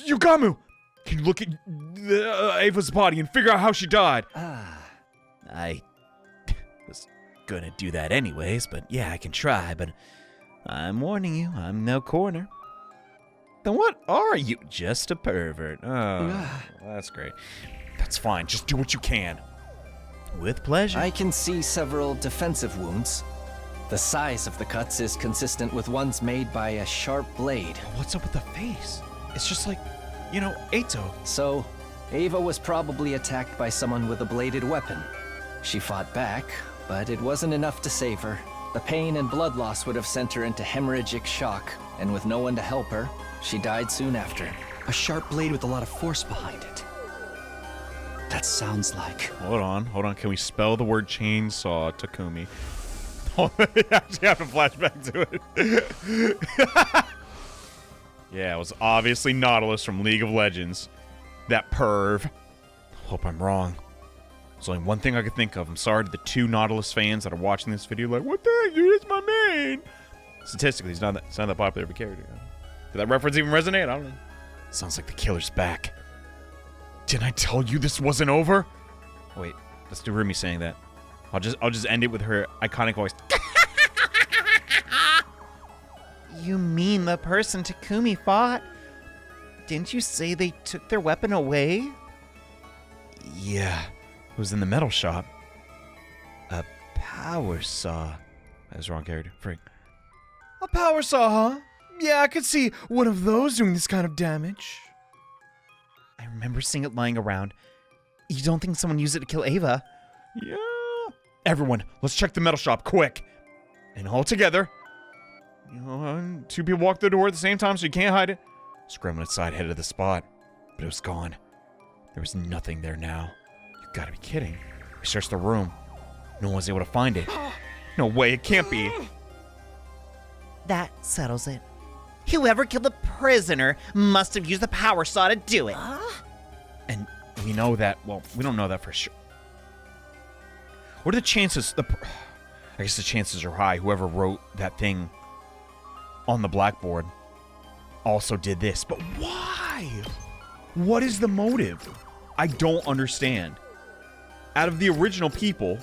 Yugamu! Can you look at Ava's body and figure out how she died? I was gonna do that anyways, but yeah, I can try, but I'm warning you, I'm no corner. Then what are you? Just a pervert. Oh, that's great. That's fine, just do what you can. With pleasure. I can see several defensive wounds. The size of the cuts is consistent with ones made by a sharp blade. What's up with the face? It's just like, Eito. So, Ava was probably attacked by someone with a bladed weapon. She fought back, but it wasn't enough to save her. The pain and blood loss would have sent her into hemorrhagic shock, and with no one to help her, she died soon after. A sharp blade with a lot of force behind it. That sounds like... Hold on. Can we spell the word chainsaw, Takumi? Oh, I actually have to flash back to it. Yeah, it was obviously Nautilus from League of Legends. That perv. Hope I'm wrong. There's only one thing I could think of. I'm sorry to the 2 Nautilus fans that are watching this video like, what the heck, dude, it's my man. Statistically, it's not that popular of a character. Did that reference even resonate? I don't know. Sounds like the killer's back. Didn't I tell you this wasn't over? Wait, let's do Rumi saying that. I'll just end it with her iconic voice. You mean the person Takumi fought? Didn't you say they took their weapon away? Yeah, it was in the metal shop. A power saw. That was the wrong character. Freak. A power saw, huh? Yeah, I could see one of those doing this kind of damage. I remember seeing it lying around. You don't think someone used it to kill Ava? Yeah. Everyone, let's check the metal shop, quick. And all together. 2 people walk the door at the same time, so you can't hide it. Scrambling inside, headed to the spot. But it was gone. There was nothing there now. You gotta be kidding. We searched the room. No one was able to find it. No way, it can't be. That settles it. Whoever killed the prisoner must have used the power saw to do it. And we know that, well, we don't know that for sure. What are the chances? I guess the chances are high. Whoever wrote that thing on the blackboard also did this. But why? What is the motive? I don't understand. Out of the original people,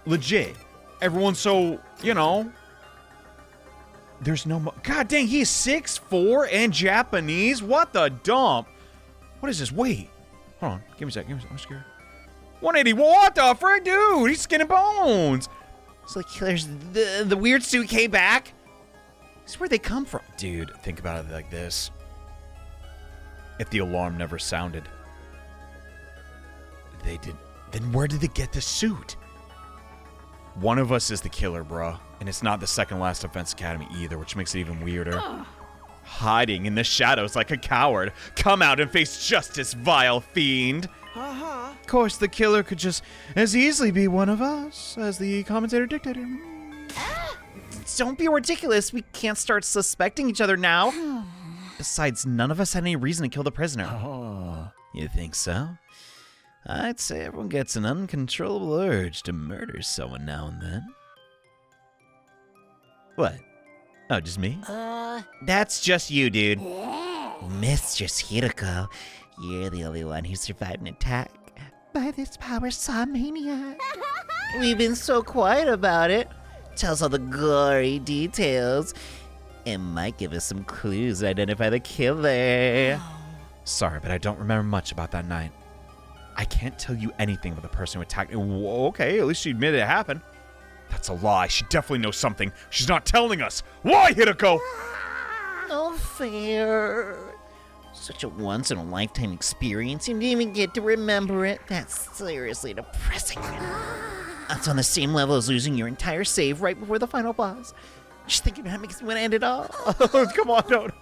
legit, everyone's so, there's no God dang, he's 6'4" and Japanese? What the dump? What is this? Wait. Hold on. Give me a sec. I'm scared. 180. What the frick, dude? He's skin and bones. So the killers, the weird suit came back? This is where they come from. Dude, think about it like this. If the alarm never sounded, they did. Then where did they get the suit? One of us is the killer, bruh. And it's not the second last Defense Academy either, which makes it even weirder. Hiding in the shadows like a coward. Come out and face justice, vile fiend. Of course, the killer could just as easily be one of us, as the commentator dictated. Don't be ridiculous. We can't start suspecting each other now. Besides, none of us had any reason to kill the prisoner. Oh. You think so? I'd say everyone gets an uncontrollable urge to murder someone now and then. What? Oh, just me? That's just you, dude. Mistress Hiroko, you're the only one who survived an attack by this power saw maniac. We've been so quiet about it. Tell us all the gory details. It might give us some clues to identify the killer. Sorry, but I don't remember much about that night. I can't tell you anything about the person who attacked me. Whoa, okay, at least she admitted it happened. That's a lie. She definitely knows something. She's not telling us. Why, Hiroko? No fair. Such a once-in-a-lifetime experience. You didn't even get to remember it. That's seriously depressing. That's on the same level as losing your entire save right before the final boss. Just thinking about it makes me want to end it all. Oh, come on, don't.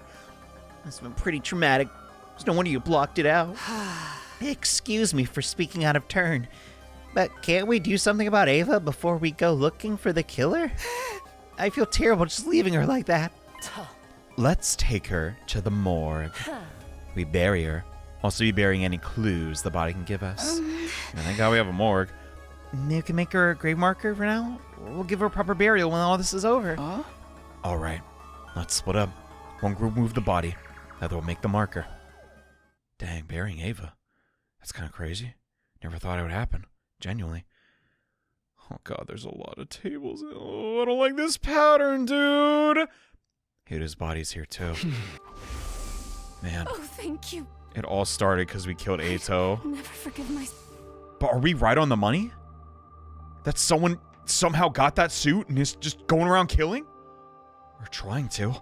Must have been pretty traumatic. It's no wonder you blocked it out. Excuse me for speaking out of turn, but can't we do something about Ava before we go looking for the killer? I feel terrible just leaving her like that. Let's take her to the morgue. We bury her. Also be burying any clues the body can give us. And thank God we have a morgue. You can make her a grave marker for now. We'll give her a proper burial when all this is over. All right, let's split up. One group move the body, the other will make the marker. Dang, burying Ava. That's kind of crazy. Never thought it would happen. Genuinely. Oh God, there's a lot of tables. Oh, I don't like this pattern, dude. Hito's body's here too. Man. Oh, thank you. It all started because we killed Ato. I'll never forgive myself. But are we right on the money? That someone somehow got that suit and is just going around killing? Or trying to.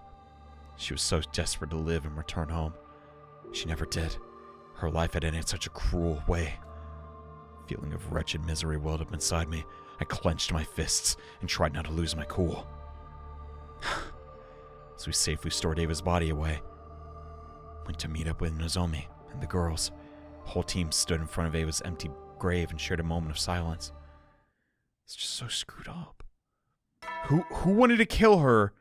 She was so desperate to live and return home. She never did. Her life had ended in such a cruel way. A feeling of wretched misery welled up inside me. I clenched my fists and tried not to lose my cool. So we safely stored Ava's body away. Went to meet up with Nozomi and the girls. The whole team stood in front of Ava's empty grave and shared a moment of silence. It's just so screwed up. Who wanted to kill her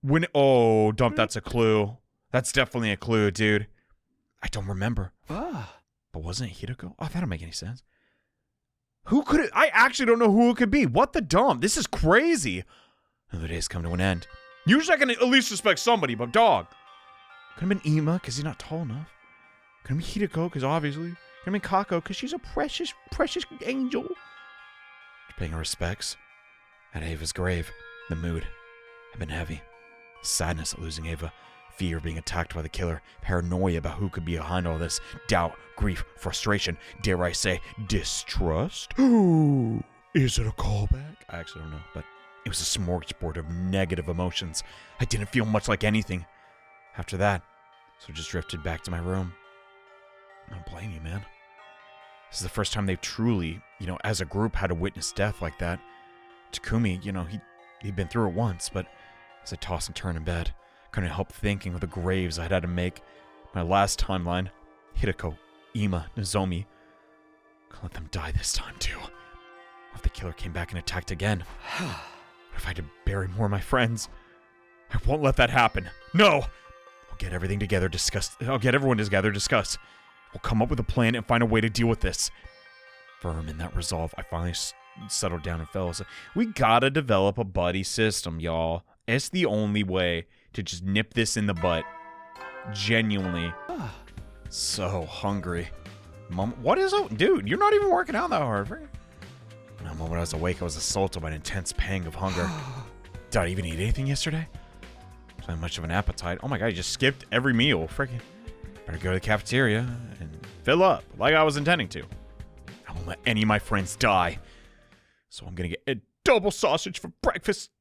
when... Oh, dump, that's a clue. That's definitely a clue, dude. I don't remember. But wasn't it Hideko? Oh, that don't make any sense. Who could it... I actually don't know who it could be. What the dump? This is crazy. Another day's come to an end. Usually I can at least suspect somebody, but dog. Could have been Ima, because he's not tall enough. Could have been Hideko, because obviously. Could have been Kako, because she's a precious, precious angel. Paying her respects. At Ava's grave, the mood had been heavy. Sadness at losing Ava, fear of being attacked by the killer, paranoia about who could be behind all this, doubt, grief, frustration, dare I say, distrust? Is it a callback? I actually don't know, but it was a smorgasbord of negative emotions. I didn't feel much like anything after that, so just drifted back to my room. I don't blame you, man. This is the first time they've truly, as a group, had to witness death like that. Takumi, he'd been through it once, but as I tossed and turned in bed, couldn't help thinking of the graves I'd had to make. My last timeline, Hideko, Ima, Nozomi. Couldn't let them die this time, too. What if the killer came back and attacked again? What if I had to bury more of my friends? I won't let that happen. No! I'll get everything together, I'll get everyone together, discuss. We'll come up with a plan and find a way to deal with this. Firm in that resolve, I finally settled down and fell. We gotta develop a buddy system, y'all. It's the only way to just nip this in the butt. Genuinely. So hungry. Mom, what is it? Dude, you're not even working out that hard. In a moment I was awake, I was assaulted by an intense pang of hunger. Did I even eat anything yesterday? Not much of an appetite. Oh my god, I just skipped every meal. Freaking. Better go to the cafeteria and fill up like I was intending to. I won't let any of my friends die. So I'm gonna get a double sausage for breakfast.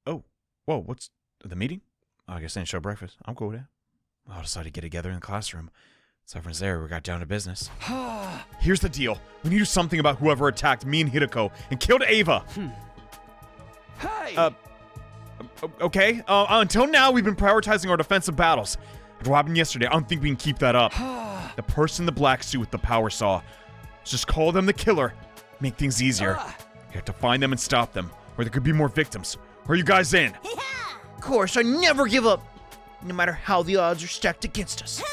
Oh. Whoa, what's the meeting? Oh, I guess they didn't show breakfast. I'm cool with that. I'll decide to get together in the classroom. So everyone's there. We got down to business. Here's the deal. We need to do something about whoever attacked me and Hideko and killed Ava. Hey! Okay. Until now, we've been prioritizing our defensive battles. After what happened yesterday, I don't think we can keep that up. The person in the black suit with the power saw. Just call them the killer. Make things easier. You have to find them and stop them, or there could be more victims. Are you guys in? Of course, I never give up, no matter how the odds are stacked against us.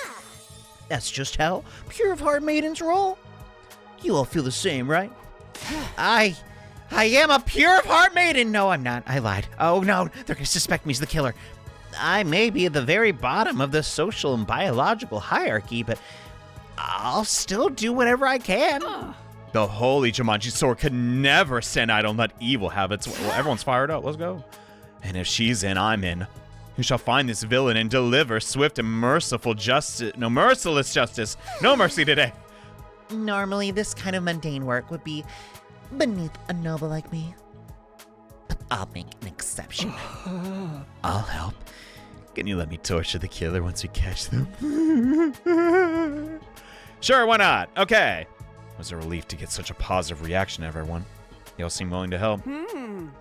That's just how pure of heart maidens roll. You all feel the same, right? I am a pure of heart maiden. No, I'm not. I lied. Oh no, they're gonna suspect me as the killer. I may be at the very bottom of the social and biological hierarchy, but I'll still do whatever I can. The holy Jumanji sword could never stand idle and let evil have its way. Well, everyone's fired up. Let's go. And if she's in, I'm in. Who shall find this villain and deliver swift and merciful justice? No, merciless justice. No mercy today. Normally, this kind of mundane work would be beneath a noble like me. But I'll make an exception. I'll help. Can you let me torture the killer once we catch them? Sure, why not? Okay. It was a relief to get such a positive reaction, everyone. They all seem willing to help.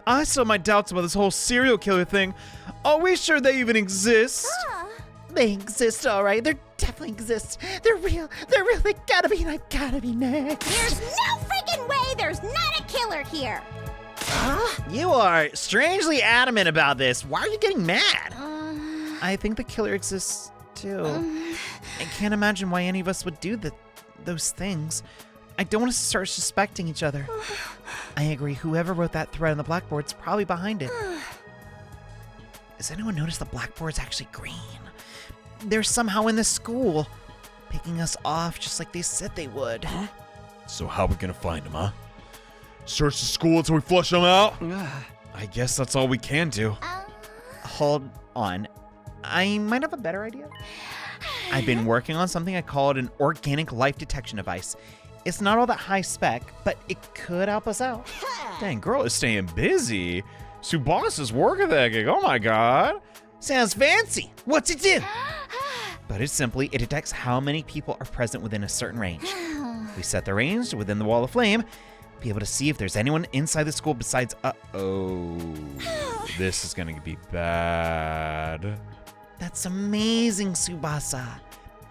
I still have my doubts about this whole serial killer thing. Are we sure they even exist? They exist, all right. They definitely exist. They're real. They're real. They gotta be, and I gotta be next. There's no freaking way there's not a killer here. You are strangely adamant about this. Why are you getting mad? I think the killer exists, too. I can't imagine why any of us would do those things. I don't want us to start suspecting each other. I agree. Whoever wrote that thread on the blackboard's probably behind it. Has anyone noticed the blackboard's actually green? They're somehow in the school, picking us off just like they said they would. So how are we gonna find them, huh? Search the school until we flush them out? I guess that's all we can do. Hold on. I might have a better idea. I've been working on something. I call it an organic life detection device. It's not all that high spec, but it could help us out. Dang, girl is staying busy. Subasa's working that gig. Oh my god. Sounds fancy. What's it do? But it's simply, It detects how many people are present within a certain range. We set the range within the wall of flame. be able to see if there's anyone inside the school besides. Uh-oh. This is gonna be bad. That's amazing, Tsubasa.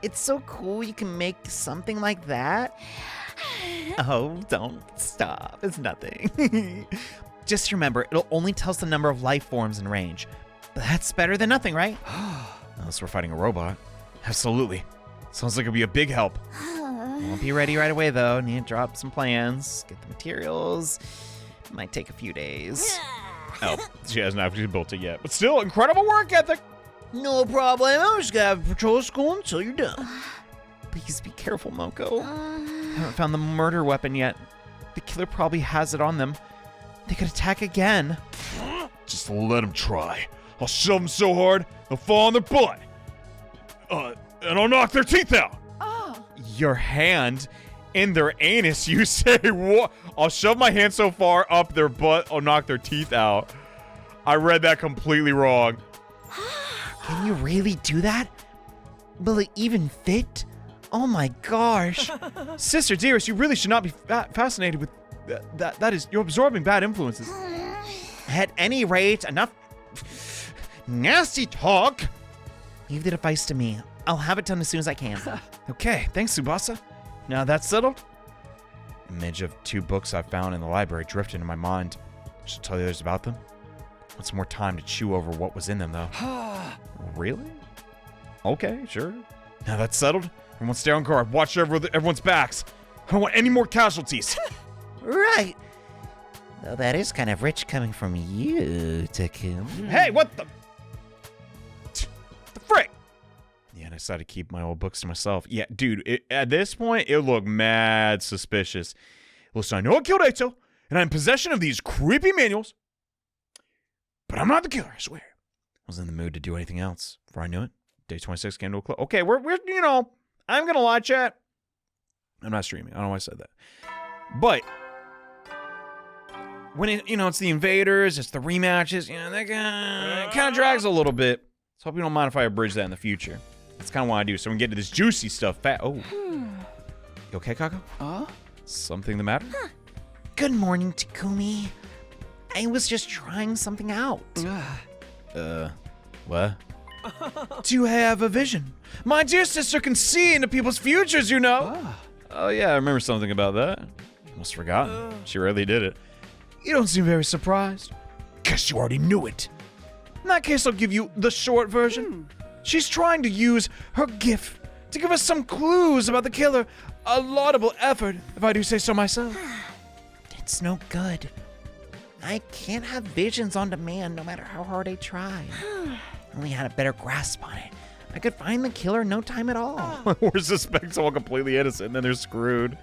It's so cool you can make something like that. Oh, don't stop. It's nothing. Just remember, it'll only tell us the number of life forms in range. But that's better than nothing, right? Unless we're fighting a robot. Absolutely. Sounds like it'll be a big help. Won't be ready right away, though. Need to drop some plans, get the materials. Might take a few days. Oh, she hasn't actually built it yet. But still, incredible work ethic. No problem. I'm just gonna have patrol school until you're done. Please be careful, Moko. I haven't found the murder weapon yet. The killer probably has it on them. They could attack again. Just let them try. I'll shove them so hard, they'll fall on their butt. And I'll knock their teeth out. Oh. Your hand in their anus, you say what? I'll shove my hand so far up their butt, I'll knock their teeth out. I read that completely wrong. Can you really do that? Will it even fit? Oh my gosh. Sister dearest, you really should not be fascinated with that is, you're absorbing bad influences. At any rate, enough nasty talk. Leave the device to me. I'll have it done as soon as I can. Okay, thanks, Tsubasa. Now that's settled. Image of 2 books I found in the library drifted into my mind. Should tell the others about them. Want some more time to chew over what was in them, though. Really? Okay, sure. Now that's settled. Everyone stay on guard. Watch everyone's backs. I don't want any more casualties. Right. Though that is kind of rich coming from you, Takumi. Hey, what the frick? Yeah, I decided to keep my old books to myself. Yeah, dude, at this point, it looked mad suspicious. Listen, I know I killed Eito, and I'm in possession of these creepy manuals, but I'm not the killer, I swear. I was in the mood to do anything else. Before I knew it, day 26 came to a close. Okay, we're I'm gonna lie, chat. I'm not streaming. I don't know why I said that. But when it's the invaders, it's the rematches, that kind of drags a little bit. So hope you don't mind if I abridge that in the future. That's kind of what I do. So we can get to this juicy stuff. You okay, Kako? Something the matter? Good morning, Takumi. I was just trying something out. What? Do you have a vision? My dear sister can see into people's futures, you know. Oh yeah, I remember something about that. Almost forgotten. She really did it. You don't seem very surprised. Guess you already knew it. In that case, I'll give you the short version. She's trying to use her gift to give us some clues about the killer. A laudable effort, if I do say so myself. It's no good. I can't have visions on demand no matter how hard I try. I only had a better grasp on it. I could find the killer in no time at all. Or suspect someone completely innocent and then they're screwed.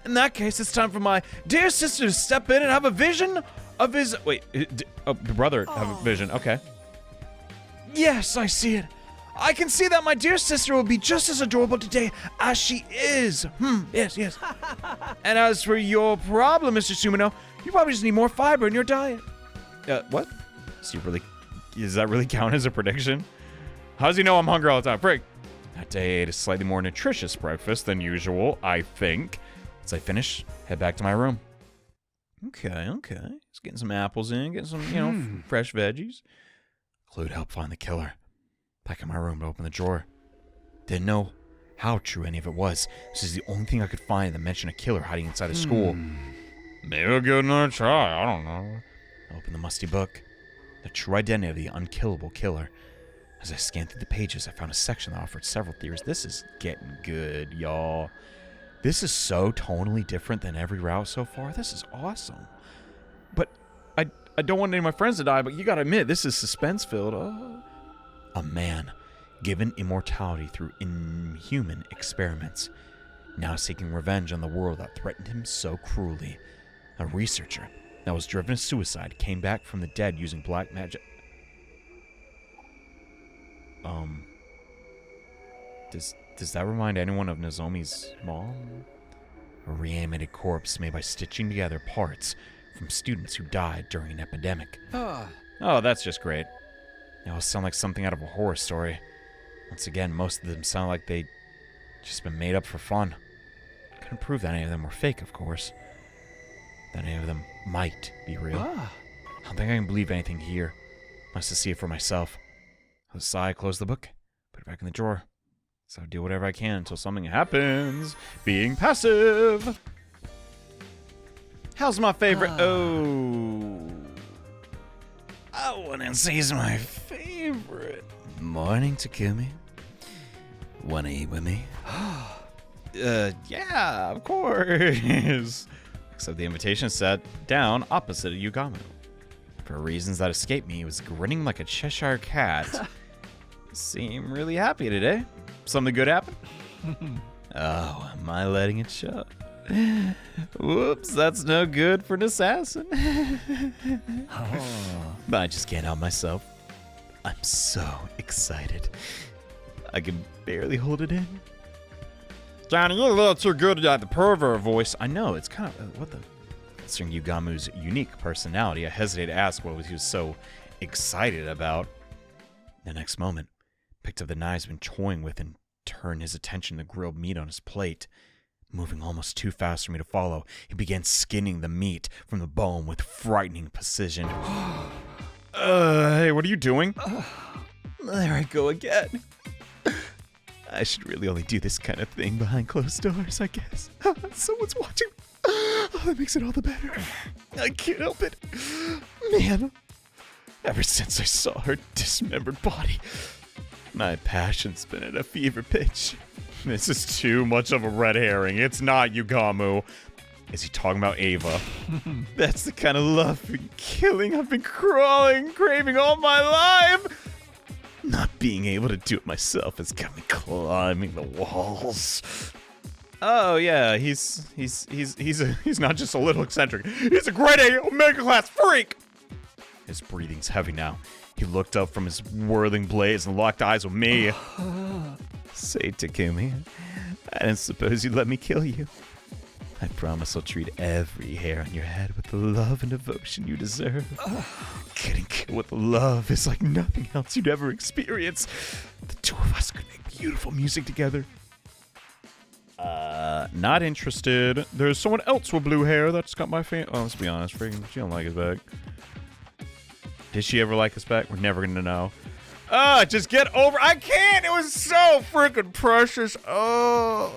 In that case, it's time for my dear sister to step in and have a vision of his... Wait, the brother have a vision. Okay. Yes, I see it. I can see that my dear sister will be just as adorable today as she is. Yes. And as for your problem, Mr. Sumino, you probably just need more fiber in your diet. What? Does that really count as a prediction? How does he know I'm hungry all the time? Frick. That day I ate a slightly more nutritious breakfast than usual, I think. As I finish, head back to my room. Okay. Just getting some apples in, getting some, fresh veggies. Clue to help find the killer. Back in my room to open the drawer. Didn't know how true any of it was. This is the only thing I could find that mentioned a killer hiding inside a school. Maybe I'll give it another try. I don't know. I opened the musty book. The true identity of the unkillable killer. As I scanned through the pages, I found a section that offered several theories. This is getting good, y'all. This is so tonally different than every route so far. This is awesome. But I don't want any of my friends to die, but you gotta admit, this is suspense-filled. A man given immortality through inhuman experiments, now seeking revenge on the world that threatened him so cruelly. A researcher that was driven to suicide came back from the dead using black magic. Does that remind anyone of Nozomi's mom? A reanimated corpse made by stitching together parts from students who died during an epidemic. Oh, that's just great. They all sound like something out of a horror story. Once again, most of them sound like they'd just been made up for fun. Couldn't prove that any of them were fake, of course. that any of them might be real. I don't think I can believe anything here. Must have see it for myself. I sigh, close the book, put it back in the drawer. So I do whatever I can until something happens. Being passive. How's my favorite? I wouldn't say he's my favorite. Morning, Takumi. Wanna eat with me? Yeah, of course. Except the invitation sat down opposite of Yugamu. For reasons that escaped me, he was grinning like a Cheshire cat. Seemed really happy today. Something good happened? Oh, am I letting it show? Whoops, that's no good for an assassin. But I just can't help myself. I'm so excited. I can barely hold it in. Johnny, you're a little too good at the pervert voice. I know, it's kind of, what the? Considering Yugamu's unique personality, I hesitate to ask what he was so excited about. The next moment, picked up the knives he'd been toying with and turned his attention to the grilled meat on his plate. Moving almost too fast for me to follow, he began skinning the meat from the bone with frightening precision. Hey, what are you doing? There I go again. I should really only do this kind of thing behind closed doors, I guess. Someone's watching. Oh, that makes it all the better. I can't help it. Man, ever since I saw her dismembered body, my passion's been at a fever pitch. This is too much of a red herring. It's not Yugamu. Is he talking about Ava? That's the kind of love and killing I've been craving all my life. Not being able to do it myself has got me climbing the walls. Oh yeah, he's not just a little eccentric. He's a grade A Omega class freak. His breathing's heavy now. He looked up from his whirling blaze and locked eyes with me. Say, Takumi, I didn't suppose you'd let me kill you. I promise I'll treat every hair on your head with the love and devotion you deserve. Getting killed with love is like nothing else you'd ever experience. The two of us could make beautiful music together. Not interested. There's someone else with blue hair that's got my fan. Oh, let's be honest, freaking, she don't like his back. Did she ever like his back? We're never gonna know. Just get over. I can't. It was so freaking precious. Oh,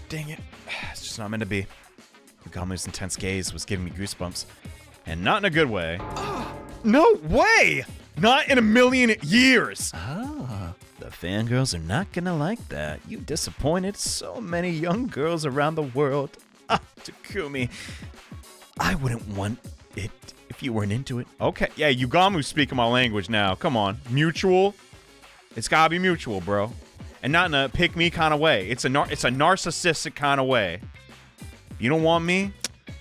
dang it. It's just not meant to be. Yugamu's intense gaze was giving me goosebumps, and not in a good way. No way. Not in a million years. The fangirls are not gonna like that. You disappointed so many young girls around the world. Takumi, I wouldn't want it if you weren't into it. Okay, yeah, Yugamu's speaking my language now. Come on, mutual. It's gotta be mutual, bro, and not in a pick me kind of way. It's a narcissistic kind of way. If you don't want me,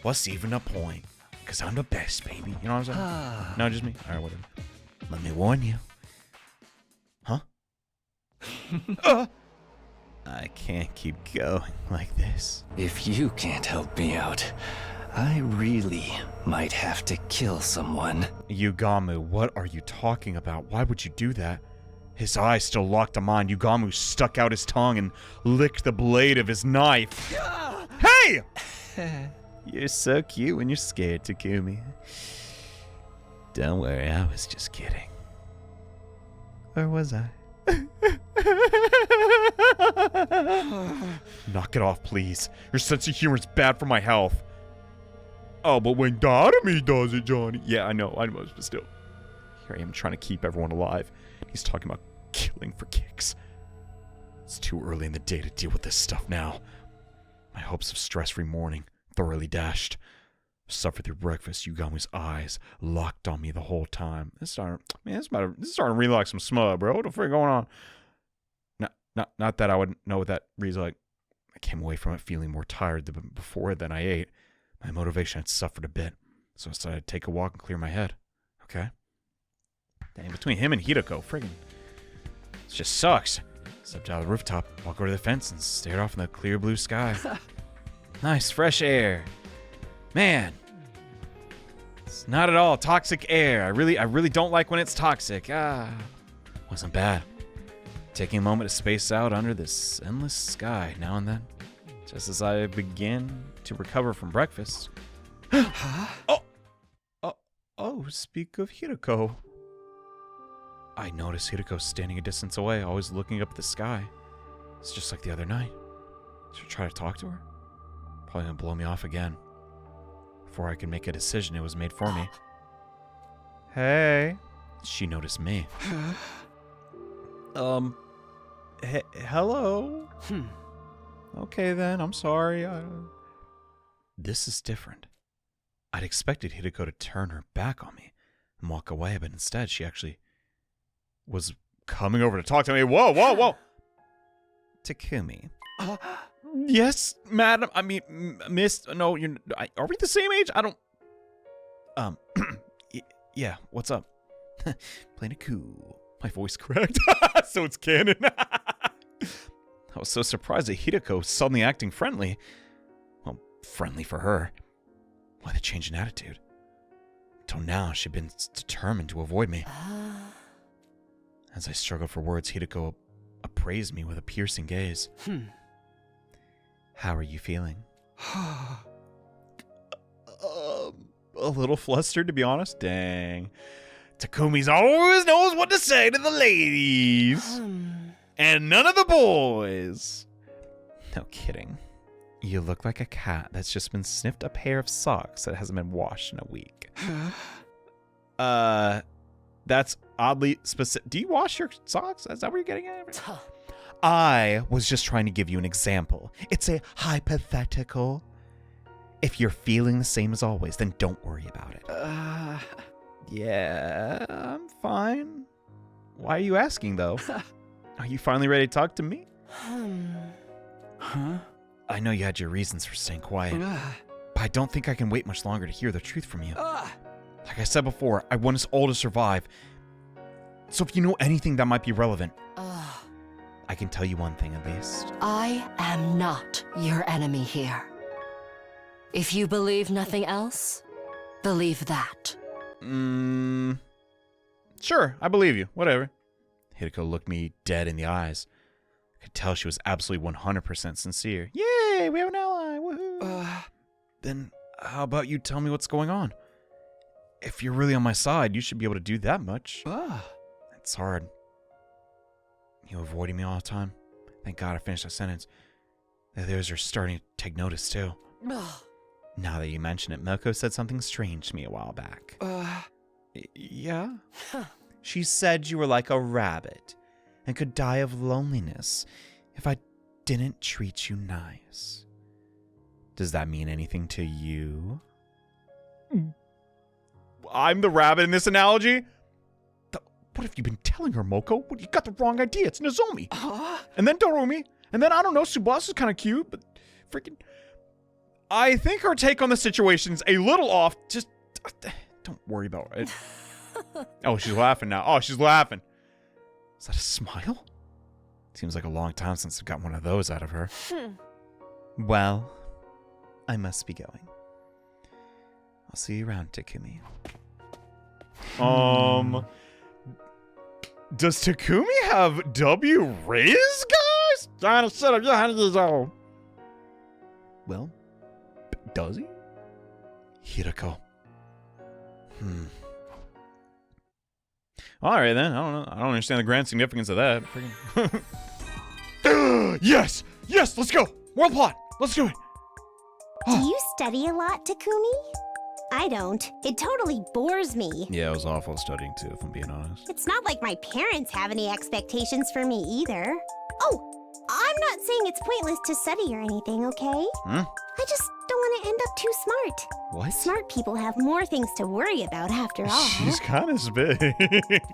what's even the point? Cause I'm the best, baby. You know what I'm saying? No, just me. All right, whatever. Let me warn you. Huh? I can't keep going like this. If you can't help me out, I really might have to kill someone. Yugamu, what are you talking about? Why would you do that? His eyes still locked on mine. Yugamu stuck out his tongue and licked the blade of his knife. Hey! You're so cute when you're scared, Takumi. Don't worry, I was just kidding. Or was I? Knock it off, please. Your sense of humor is bad for my health. Oh, but when Dadami does it, Johnny. Yeah, I know, but still. Here I am trying to keep everyone alive. He's talking about killing for kicks. It's too early in the day to deal with this stuff now. My hopes of stress-free morning thoroughly dashed. Suffered through breakfast, Yugamu's eyes locked on me the whole time. This is starting to read like some smut, bro. What the frick going on? Not that I would know what that reads like. I came away from it feeling more tired than I ate. My motivation had suffered a bit, so I decided to take a walk and clear my head. Okay? Dang, between him and Hideko, friggin', it just sucks. Stepped out of the rooftop, walked over to the fence, and stared off in the clear blue sky. Nice, fresh air. Man, it's not at all toxic air. I really don't like when it's toxic. Wasn't bad. Taking a moment to space out under this endless sky now and then. Just as I begin to recover from breakfast. Oh, speak of Hiroko. I notice Hiroko standing a distance away, always looking up at the sky. It's just like the other night. Should I try to talk to her? Probably gonna blow me off again. Before I can make a decision, it was made for me. Hey. She noticed me. Hello? Okay then, I'm sorry. This is different. I'd expected Hiroko to turn her back on me and walk away, but instead she actually was coming over to talk to me. Whoa. Takumi. Yes, madam. I mean, miss. No, are we the same age? I don't. Yeah, what's up? Playing it cool. My voice cracked. So it's canon. I was so surprised that Hiroko was suddenly acting friendly. Well, friendly for her. Why the change in attitude? Until now, she'd been determined to avoid me. As I struggled for words, Hiroko appraised me with a piercing gaze. How are you feeling? A little flustered, to be honest. Dang. Takumi's always knows what to say to the ladies. And none of the boys. No kidding. You look like a cat that's just been sniffed a pair of socks that hasn't been washed in a week. That's oddly specific. Do you wash your socks? Is that what you're getting at? I was just trying to give you an example. It's a hypothetical. If you're feeling the same as always, then don't worry about it. Yeah, I'm fine. Why are you asking, though? Are you finally ready to talk to me? I know you had your reasons for staying quiet, but I don't think I can wait much longer to hear the truth from you. Like I said before, I want us all to survive. So if you know anything that might be relevant, I can tell you one thing at least. I am not your enemy here. If you believe nothing else, believe that. Sure, I believe you. Whatever. Hiroko looked me dead in the eyes. I could tell she was absolutely 100% sincere. Yay, we have an ally. Woohoo. Then how about you tell me what's going on? If you're really on my side, you should be able to do that much. It's hard. You avoiding me all the time. Thank God I finished that sentence. The others are starting to take notice too. Now that you mention it, Milko said something strange to me a while back. Yeah? She said you were like a rabbit and could die of loneliness if I didn't treat you nice. Does that mean anything to you? I'm the rabbit in this analogy? What have you been telling her, Moko? You got the wrong idea. It's Nozomi. And then Dorumi. And then, I don't know, Tsubasa kind of cute, but freaking... I think her take on the situation's a little off. Just don't worry about it. Oh, she's laughing now. Oh, she's laughing. Is that a smile? Seems like a long time since I got one of those out of her. Well, I must be going. I'll see you around, Takumi. Does Takumi have W Riz, guys? Trying to set up your 100 years old. Well, does he? Hiroko. Alright then, I don't know. I don't understand the grand significance of that. Yes! Yes, let's go! World plot! Let's do it! Do you study a lot, Takumi? I don't. It totally bores me. Yeah, it was awful studying too, if I'm being honest. It's not like my parents have any expectations for me either. Oh, I'm not saying it's pointless to study or anything, okay? I just don't want to end up too smart. What? Smart people have more things to worry about after all. She's kind of big.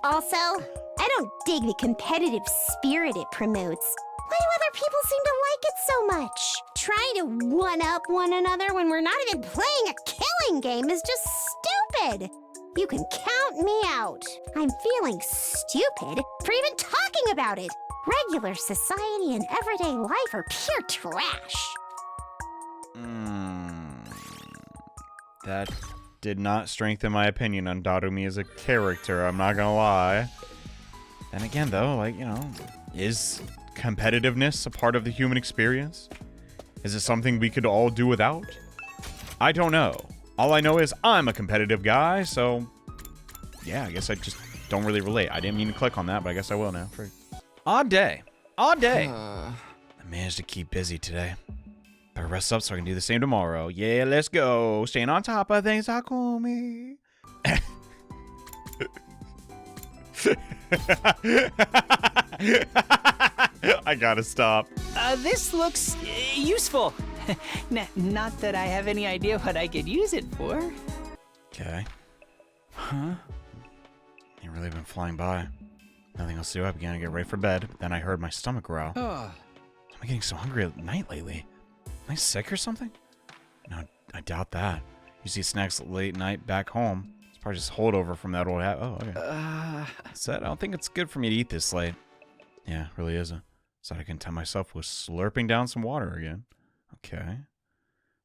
Also, I don't dig the competitive spirit it promotes. Why do other people seem to like it so much? Trying to one-up one another when we're not even playing a killing game is just stupid. You can count me out. I'm feeling stupid for even talking about it. Regular society and everyday life are pure trash. That did not strengthen my opinion on Darumi as a character, I'm not gonna lie. Then again, though, like, you know, is competitiveness a part of the human experience? Is it something we could all do without? I don't know. All I know is I'm a competitive guy, so yeah, I guess I just don't really relate. I didn't mean to click on that, but I guess I will now. Odd day. Odd day. I managed to keep busy today. Better rest up so I can do the same tomorrow. Yeah, let's go. Staying on top of things, Takumi. I gotta stop. This looks useful. Not that I have any idea what I could use it for. Okay. Huh? Ain't really been flying by. Nothing else to do. I began to get ready for bed, but then I heard my stomach growl. I'm getting so hungry at night lately. Am I sick or something? No, I doubt that. You see snacks late night back home. It's probably just holdover from that old hat. Oh, okay. Said I don't think it's good for me to eat this late. Yeah, it really isn't. So I content myself with slurping down some water again. Okay.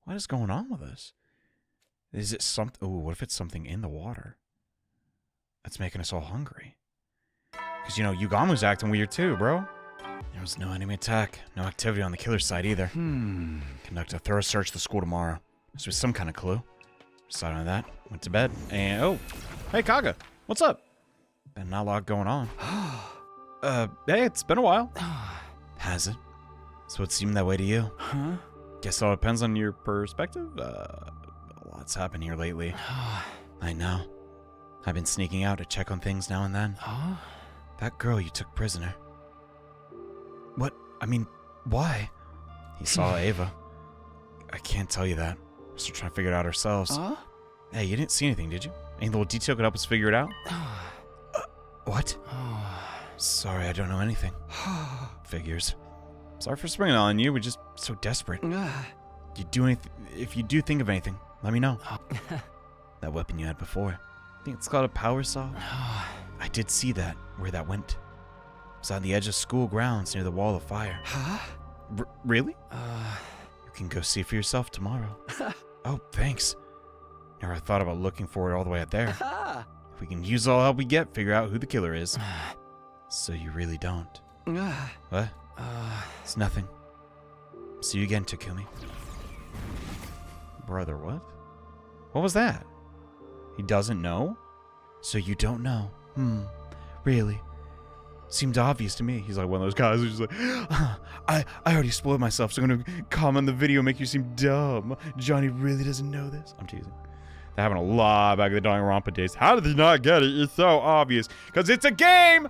What is going on with this? Is it something? Ooh, what if it's something in the water that's making us all hungry? Because, you know, Yugamu's acting weird too, bro. There was no enemy attack, no activity on the killer's side either. Conduct a thorough search of the school tomorrow. This was some kind of clue. Decided on that, went to bed, and oh, hey Kaga, what's up? Been not a lot going on. Hey, it's been a while. Has it? So it seemed that way to you? Huh? Guess it all depends on your perspective. A lot's happened here lately. I know. I've been sneaking out to check on things now and then. That girl you took prisoner. What? I mean, why? He saw Ava. I can't tell you that. We're still trying to figure it out ourselves. Hey, you didn't see anything, did you? Any little detail could help us figure it out? What? Sorry, I don't know anything. Figures. Sorry for springing on you. We're just so desperate. You do anything? If you do think of anything, let me know. That weapon you had before. I think it's called a power saw. I did see that. Where that went. It was on the edge of school grounds near the wall of fire. Really? You can go see for yourself tomorrow. Oh, thanks. Never thought about looking for it all the way out there. If we can use all help we get, figure out who the killer is. So you really don't. What? It's nothing. See you again, Takumi. Brother, what? What was that? He doesn't know? So you don't know? Really? Seemed obvious to me. He's like one of those guys who's just like, I already spoiled myself, so I'm gonna comment the video and make you seem dumb. Johnny really doesn't know this. I'm teasing. That happened a lot back in the Danganronpa days. How did they not get it? It's so obvious. Because it's a game!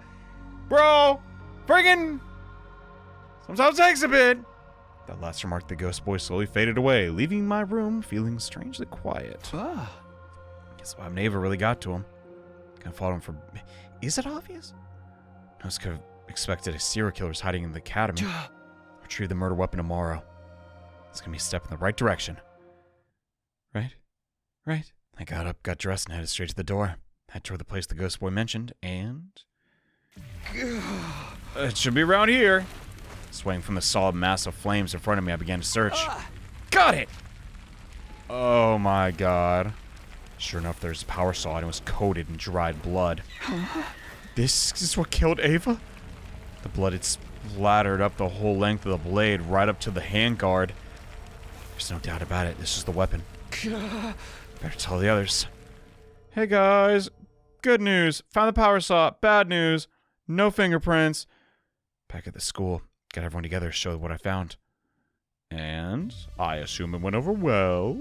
Bro! Friggin' sometimes takes a bit. That last remark, the ghost boy slowly faded away, leaving my room feeling strangely quiet. Guess why Ava really got to him. Gonna follow him for... Is it obvious? I just could have expected a serial killer's hiding in the academy. Retrieve the murder weapon tomorrow. It's gonna be a step in the right direction. Right? Right? I got up, got dressed, and headed straight to the door. Head toward the place the ghost boy mentioned, and... It should be around here. Swaying from the solid mass of flames in front of me, I began to search. Got it! Oh my god. Sure enough, there's a power saw and it was coated in dried blood. This is what killed Ava? The blood had splattered up the whole length of the blade, right up to the handguard. There's no doubt about it, this is the weapon. Better tell the others. Hey guys, good news. Found the power saw. Bad news. No fingerprints. Back at the school. Got everyone together to show what I found. And I assume it went over well.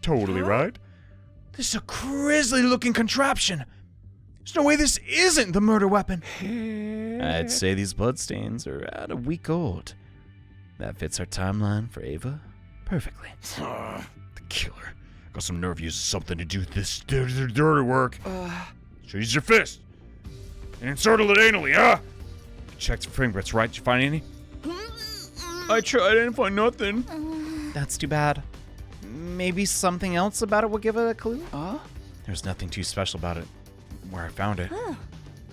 Totally right. This is a grisly looking contraption. There's no way this isn't the murder weapon. I'd say these bloodstains are at a week old. That fits our timeline for Ava perfectly. The killer. Got some nerve using something to do this dirty work. So use your fist. And inserted it anally, huh? Checked for fingerprints, right? Did you find any? I tried, I didn't find nothing. That's too bad. Maybe something else about it will give it a clue? There's nothing too special about it where I found it.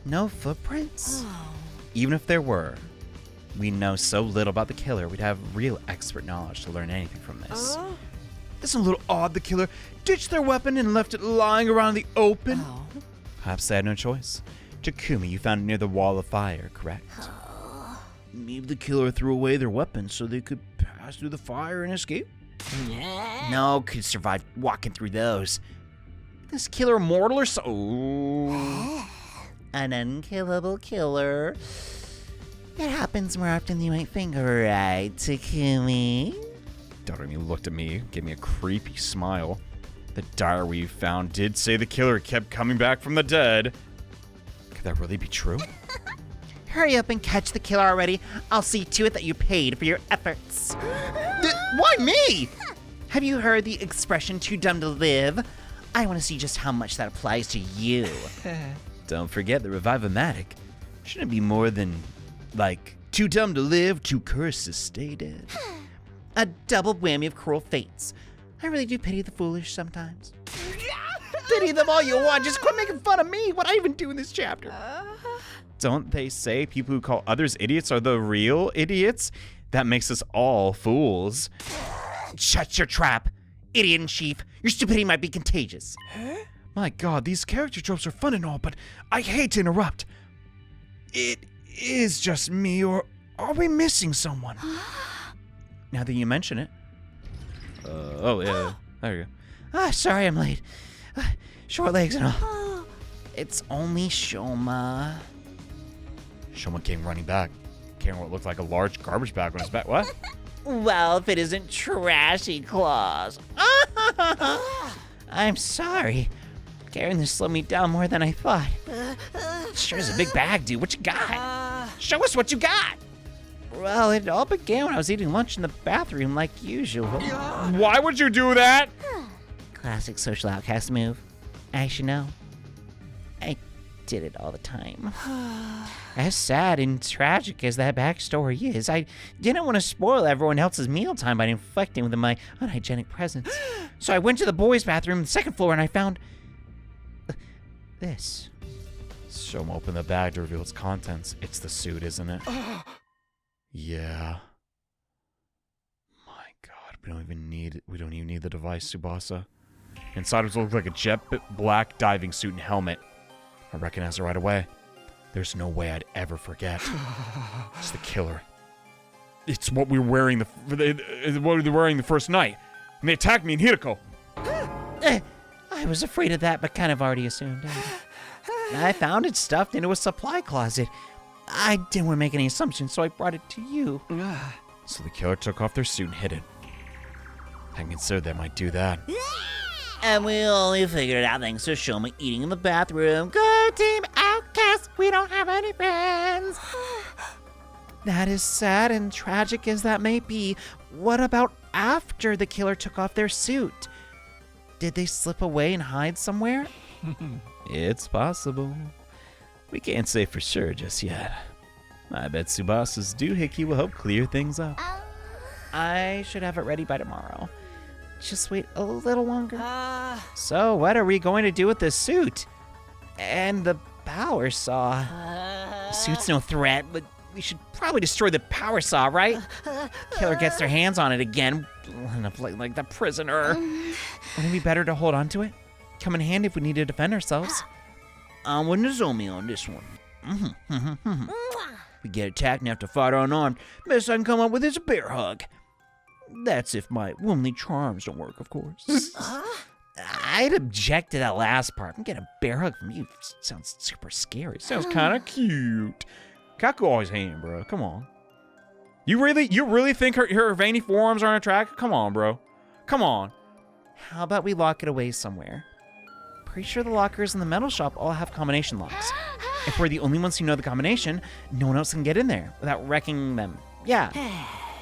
No footprints? Even if there were, we know so little about the killer, we'd have real expert knowledge to learn anything from this. It's a little odd the killer ditched their weapon and left it lying around the open. Perhaps they had no choice. Takumi, you found it near the wall of fire, correct? Maybe the killer threw away their weapon so they could pass through the fire and escape? No, could survive walking through those. This killer immortal or so? Oh. An unkillable killer. It happens more often than you might think, right, Takumi? Darumi looked at me, gave me a creepy smile. The diary we found did say the killer kept coming back from the dead. Could that really be true? Hurry up and catch the killer already. I'll see to it that you paid for your efforts. Why me? Have you heard the expression too dumb to live? I want to see just how much that applies to you. Don't forget the Revive-O-Matic. Shouldn't be more than, like, too dumb to live, too cursed to stay dead. A double whammy of cruel fates. I really do pity the foolish sometimes. Pity them all you want. Just quit making fun of me. What I even do in this chapter? Don't they say people who call others idiots are the real idiots? That makes us all fools. Shut your trap. Idiot in chief. Your stupidity might be contagious. My God, these character tropes are fun and all, but I hate to interrupt. It is just me, or are we missing someone? Now that you mention it. Oh, yeah. There you go. Sorry I'm late. Short legs and all. It's only Shoma. Shoma came running back, carrying what looked like a large garbage bag on his back. What? Well, if it isn't Trashy Claus. I'm sorry. Carrying this slowed me down more than I thought. Sure is a big bag, dude. What you got? Show us what you got. Well, it all began when I was eating lunch in the bathroom like usual. Why would you do that? Classic social outcast move. I should know. I did it all the time. As sad and tragic as that backstory is, I didn't want to spoil everyone else's mealtime by infecting them with my unhygienic presence. So I went to the boys' bathroom on the second floor and I found this. Shoma opened the bag to reveal its contents. It's the suit, isn't it? Yeah. My God, we don't even need the device, Tsubasa. Inside it looked like a jet black diving suit and helmet. I recognized it right away. There's no way I'd ever forget. It's the killer. It's what we were wearing the first night. And they attacked me in Hiroko. I was afraid of that, but kind of already assumed. I found it stuffed into a supply closet. I didn't want to make any assumptions, so I brought it to you. So the killer took off their suit and hid it. I considered they might do that. And we only figured it out thanks to Shoma eating in the bathroom. Good team outcast, we don't have any friends. That is sad and tragic as that may be. What about after the killer took off their suit? Did they slip away and hide somewhere? It's possible. We can't say for sure just yet. I bet Tsubasa's doohickey will help clear things up. I should have it ready by tomorrow. Just wait a little longer. So, what are we going to do with this suit? And the power saw. The suit's no threat, but we should probably destroy the power saw, right? Killer gets their hands on it again, like the prisoner. Wouldn't it be better to hold on to it? Come in handy if we need to defend ourselves. I'm with Nozomi on this one. We get attacked and have to fight unarmed. Best I can come up with is a bear hug. That's if my womanly charms don't work, of course. I'd object to that last part. I'm getting a bear hug from you. Sounds super scary. Sounds kind of cute. Kaku always hating, bro. Come on. You really think her veiny forearms aren't attractive? Come on, bro. Come on. How about we lock it away somewhere? Pretty sure the lockers in the metal shop all have combination locks. If we're the only ones who know the combination, no one else can get in there without wrecking them. Yeah.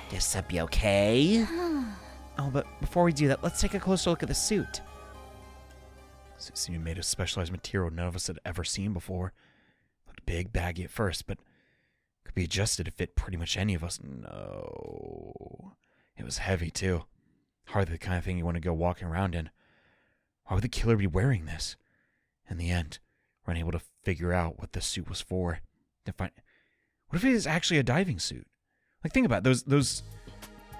Guess that'd be okay. Oh, but before we do that, let's take a closer look at the suit. Suit seemed made of specialized material none of us had ever seen before. Looked big, baggy at first, but could be adjusted to fit pretty much any of us. No. It was heavy, too. Hardly the kind of thing you want to go walking around in. Why would the killer be wearing this? In the end, we're unable to figure out what the suit was for. What if it is actually a diving suit? Like, think about it. Those,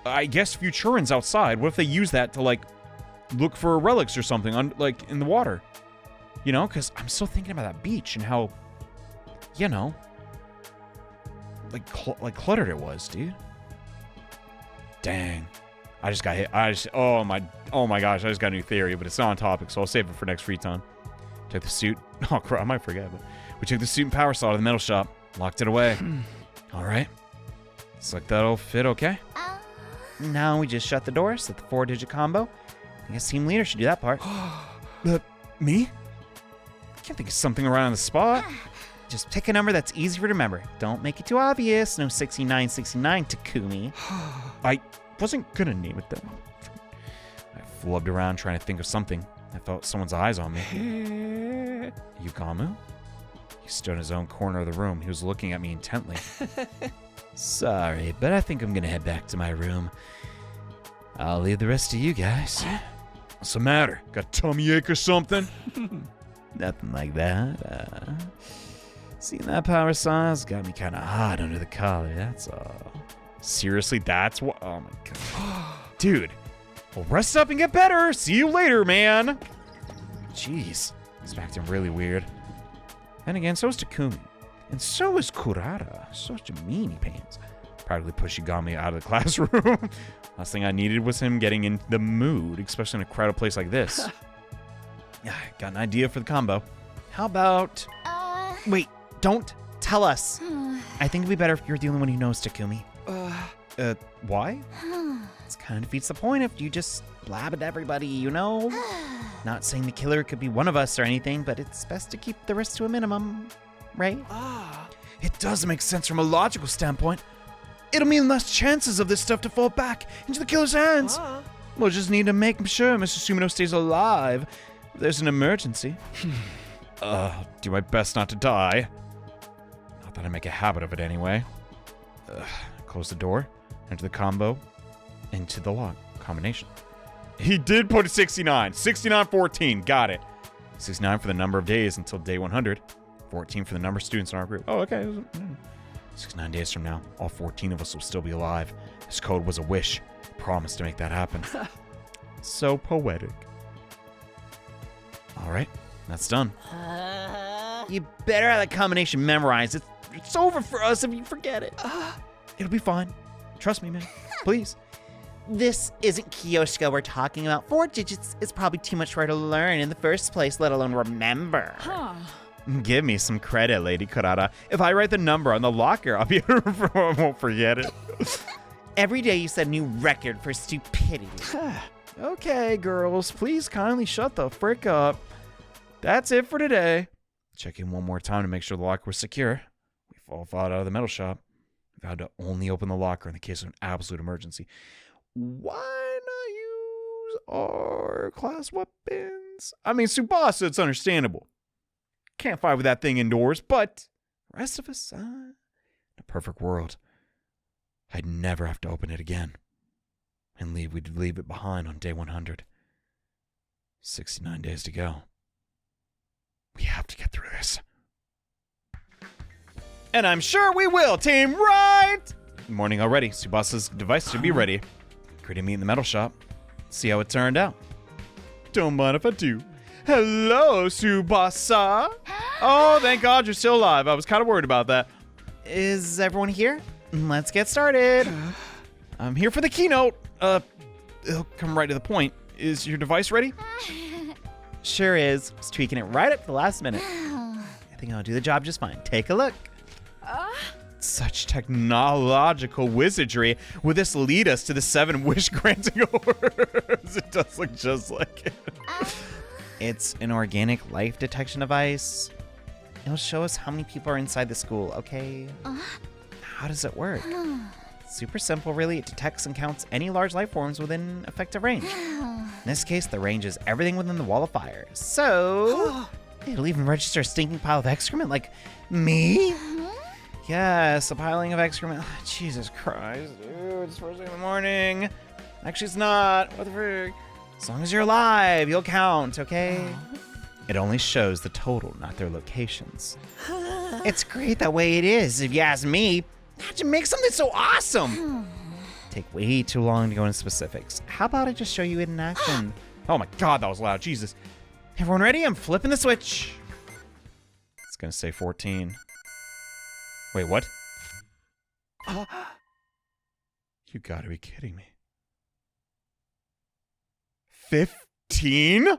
I guess, Futurans outside. What if they use that to, like, look for relics or something, in the water? You know, because I'm still thinking about that beach and how, you know, like cluttered it was, dude. Dang. I just got hit. Oh my gosh, I just got a new theory, but it's not on topic, so I'll save it for next free time. Took the suit. Oh, crap, I might forget, but we took the suit and power saw to the metal shop. Locked it away. All right. Looks like that'll fit okay. Now we just shut the door, set the 4-digit combo. I guess team leader should do that part. Me? I can't think of something around the spot. Just pick a number that's easy to remember. Don't make it too obvious. No 6969, Takumi. I wasn't gonna name it then. I flubbed around trying to think of something. I felt someone's eyes on me. Yugamu? He stood in his own corner of the room. He was looking at me intently. Sorry, but I think I'm gonna head back to my room. I'll leave the rest to you guys. What's the matter? Got a tummy ache or something? Nothing like that. Seeing that power saw's got me kind of hot under the collar, that's all. Seriously, that's what? Oh my god. Dude, well, rest up and get better. See you later, man. Jeez, he's acting really weird. And again, so is Takumi. And so is Kurata. Such a meanie pants. Practically pushed Yugami out of the classroom. Last thing I needed was him getting in the mood, especially in a crowded place like this. Yeah, got an idea for the combo. How about... Wait, don't tell us. I think it'd be better if you're the only one who knows, Takumi. Why? This kind of defeats the point if you just blab at everybody, you know? Not saying the killer could be one of us or anything, but it's best to keep the risk to a minimum, right? It does make sense from a logical standpoint. It'll mean less chances of this stuff to fall back into the killer's hands. We'll just need to make sure Mr. Sumino stays alive if there's an emergency. Do my best not to die. Not that I make a habit of it anyway. Close the door, enter the combo, into the lock combination. He did put 69. 6914. Got it. 69 for the number of days until day 100. 14 for the number of students in our group. Oh, okay. 69 days from now, all 14 of us will still be alive. This code was a wish. Promise to make that happen. So poetic. All right, that's done. You better have that combination memorized. It's over for us if you forget it. It'll be fine. Trust me, man. Please. This isn't Kyoshka we're talking about. 4 digits is probably too much for her to learn in the first place, let alone remember. Give me some credit, Lady Kurata. If I write the number on the locker, I won't forget it. Every day you set a new record for stupidity. Okay, girls, please kindly shut the frick up. That's it for today. Check in one more time to make sure the locker was secure. We've all filed out of the metal shop. We've had to only open the locker in the case of an absolute emergency. Why not use our class weapons? I mean, Tsubasa, it's understandable. Can't fight with that thing indoors, but the rest of us, in a perfect world, I'd never have to open it again. And we'd leave it behind on day 100. 69 days to go. We have to get through this. And I'm sure we will, team, right? Morning already. Tsubasa's device should be ready. Great to meet in the metal shop. See how it turned out. Don't mind if I do. Hello, Tsubasa. Oh, thank God you're still alive. I was kind of worried about that. Is everyone here? Let's get started. I'm here for the keynote. It'll come right to the point. Is your device ready? Sure is. Was tweaking it right up to the last minute. I think I'll do the job just fine. Take a look. Such technological wizardry. Will this lead us to the 7 wish-granting orders? It does look just like it. It's an organic life detection device. It'll show us how many people are inside the school, okay? How does it work? Super simple, really. It detects and counts any large life forms within effective range. In this case, the range is everything within the wall of fire. So, it'll even register a stinking pile of excrement like me? Yes, a piling of excrement. Jesus Christ, dude. It's first thing in the morning. Actually, it's not. What the frick? As long as you're alive, you'll count, okay? It only shows the total, not their locations. It's great that way it is, if you ask me. How'd you make something so awesome? Take way too long to go into specifics. How about I just show you it in action? Oh my God, that was loud. Jesus. Everyone ready? I'm flipping the switch. It's gonna say 14. Wait, what? You gotta be kidding me. 15?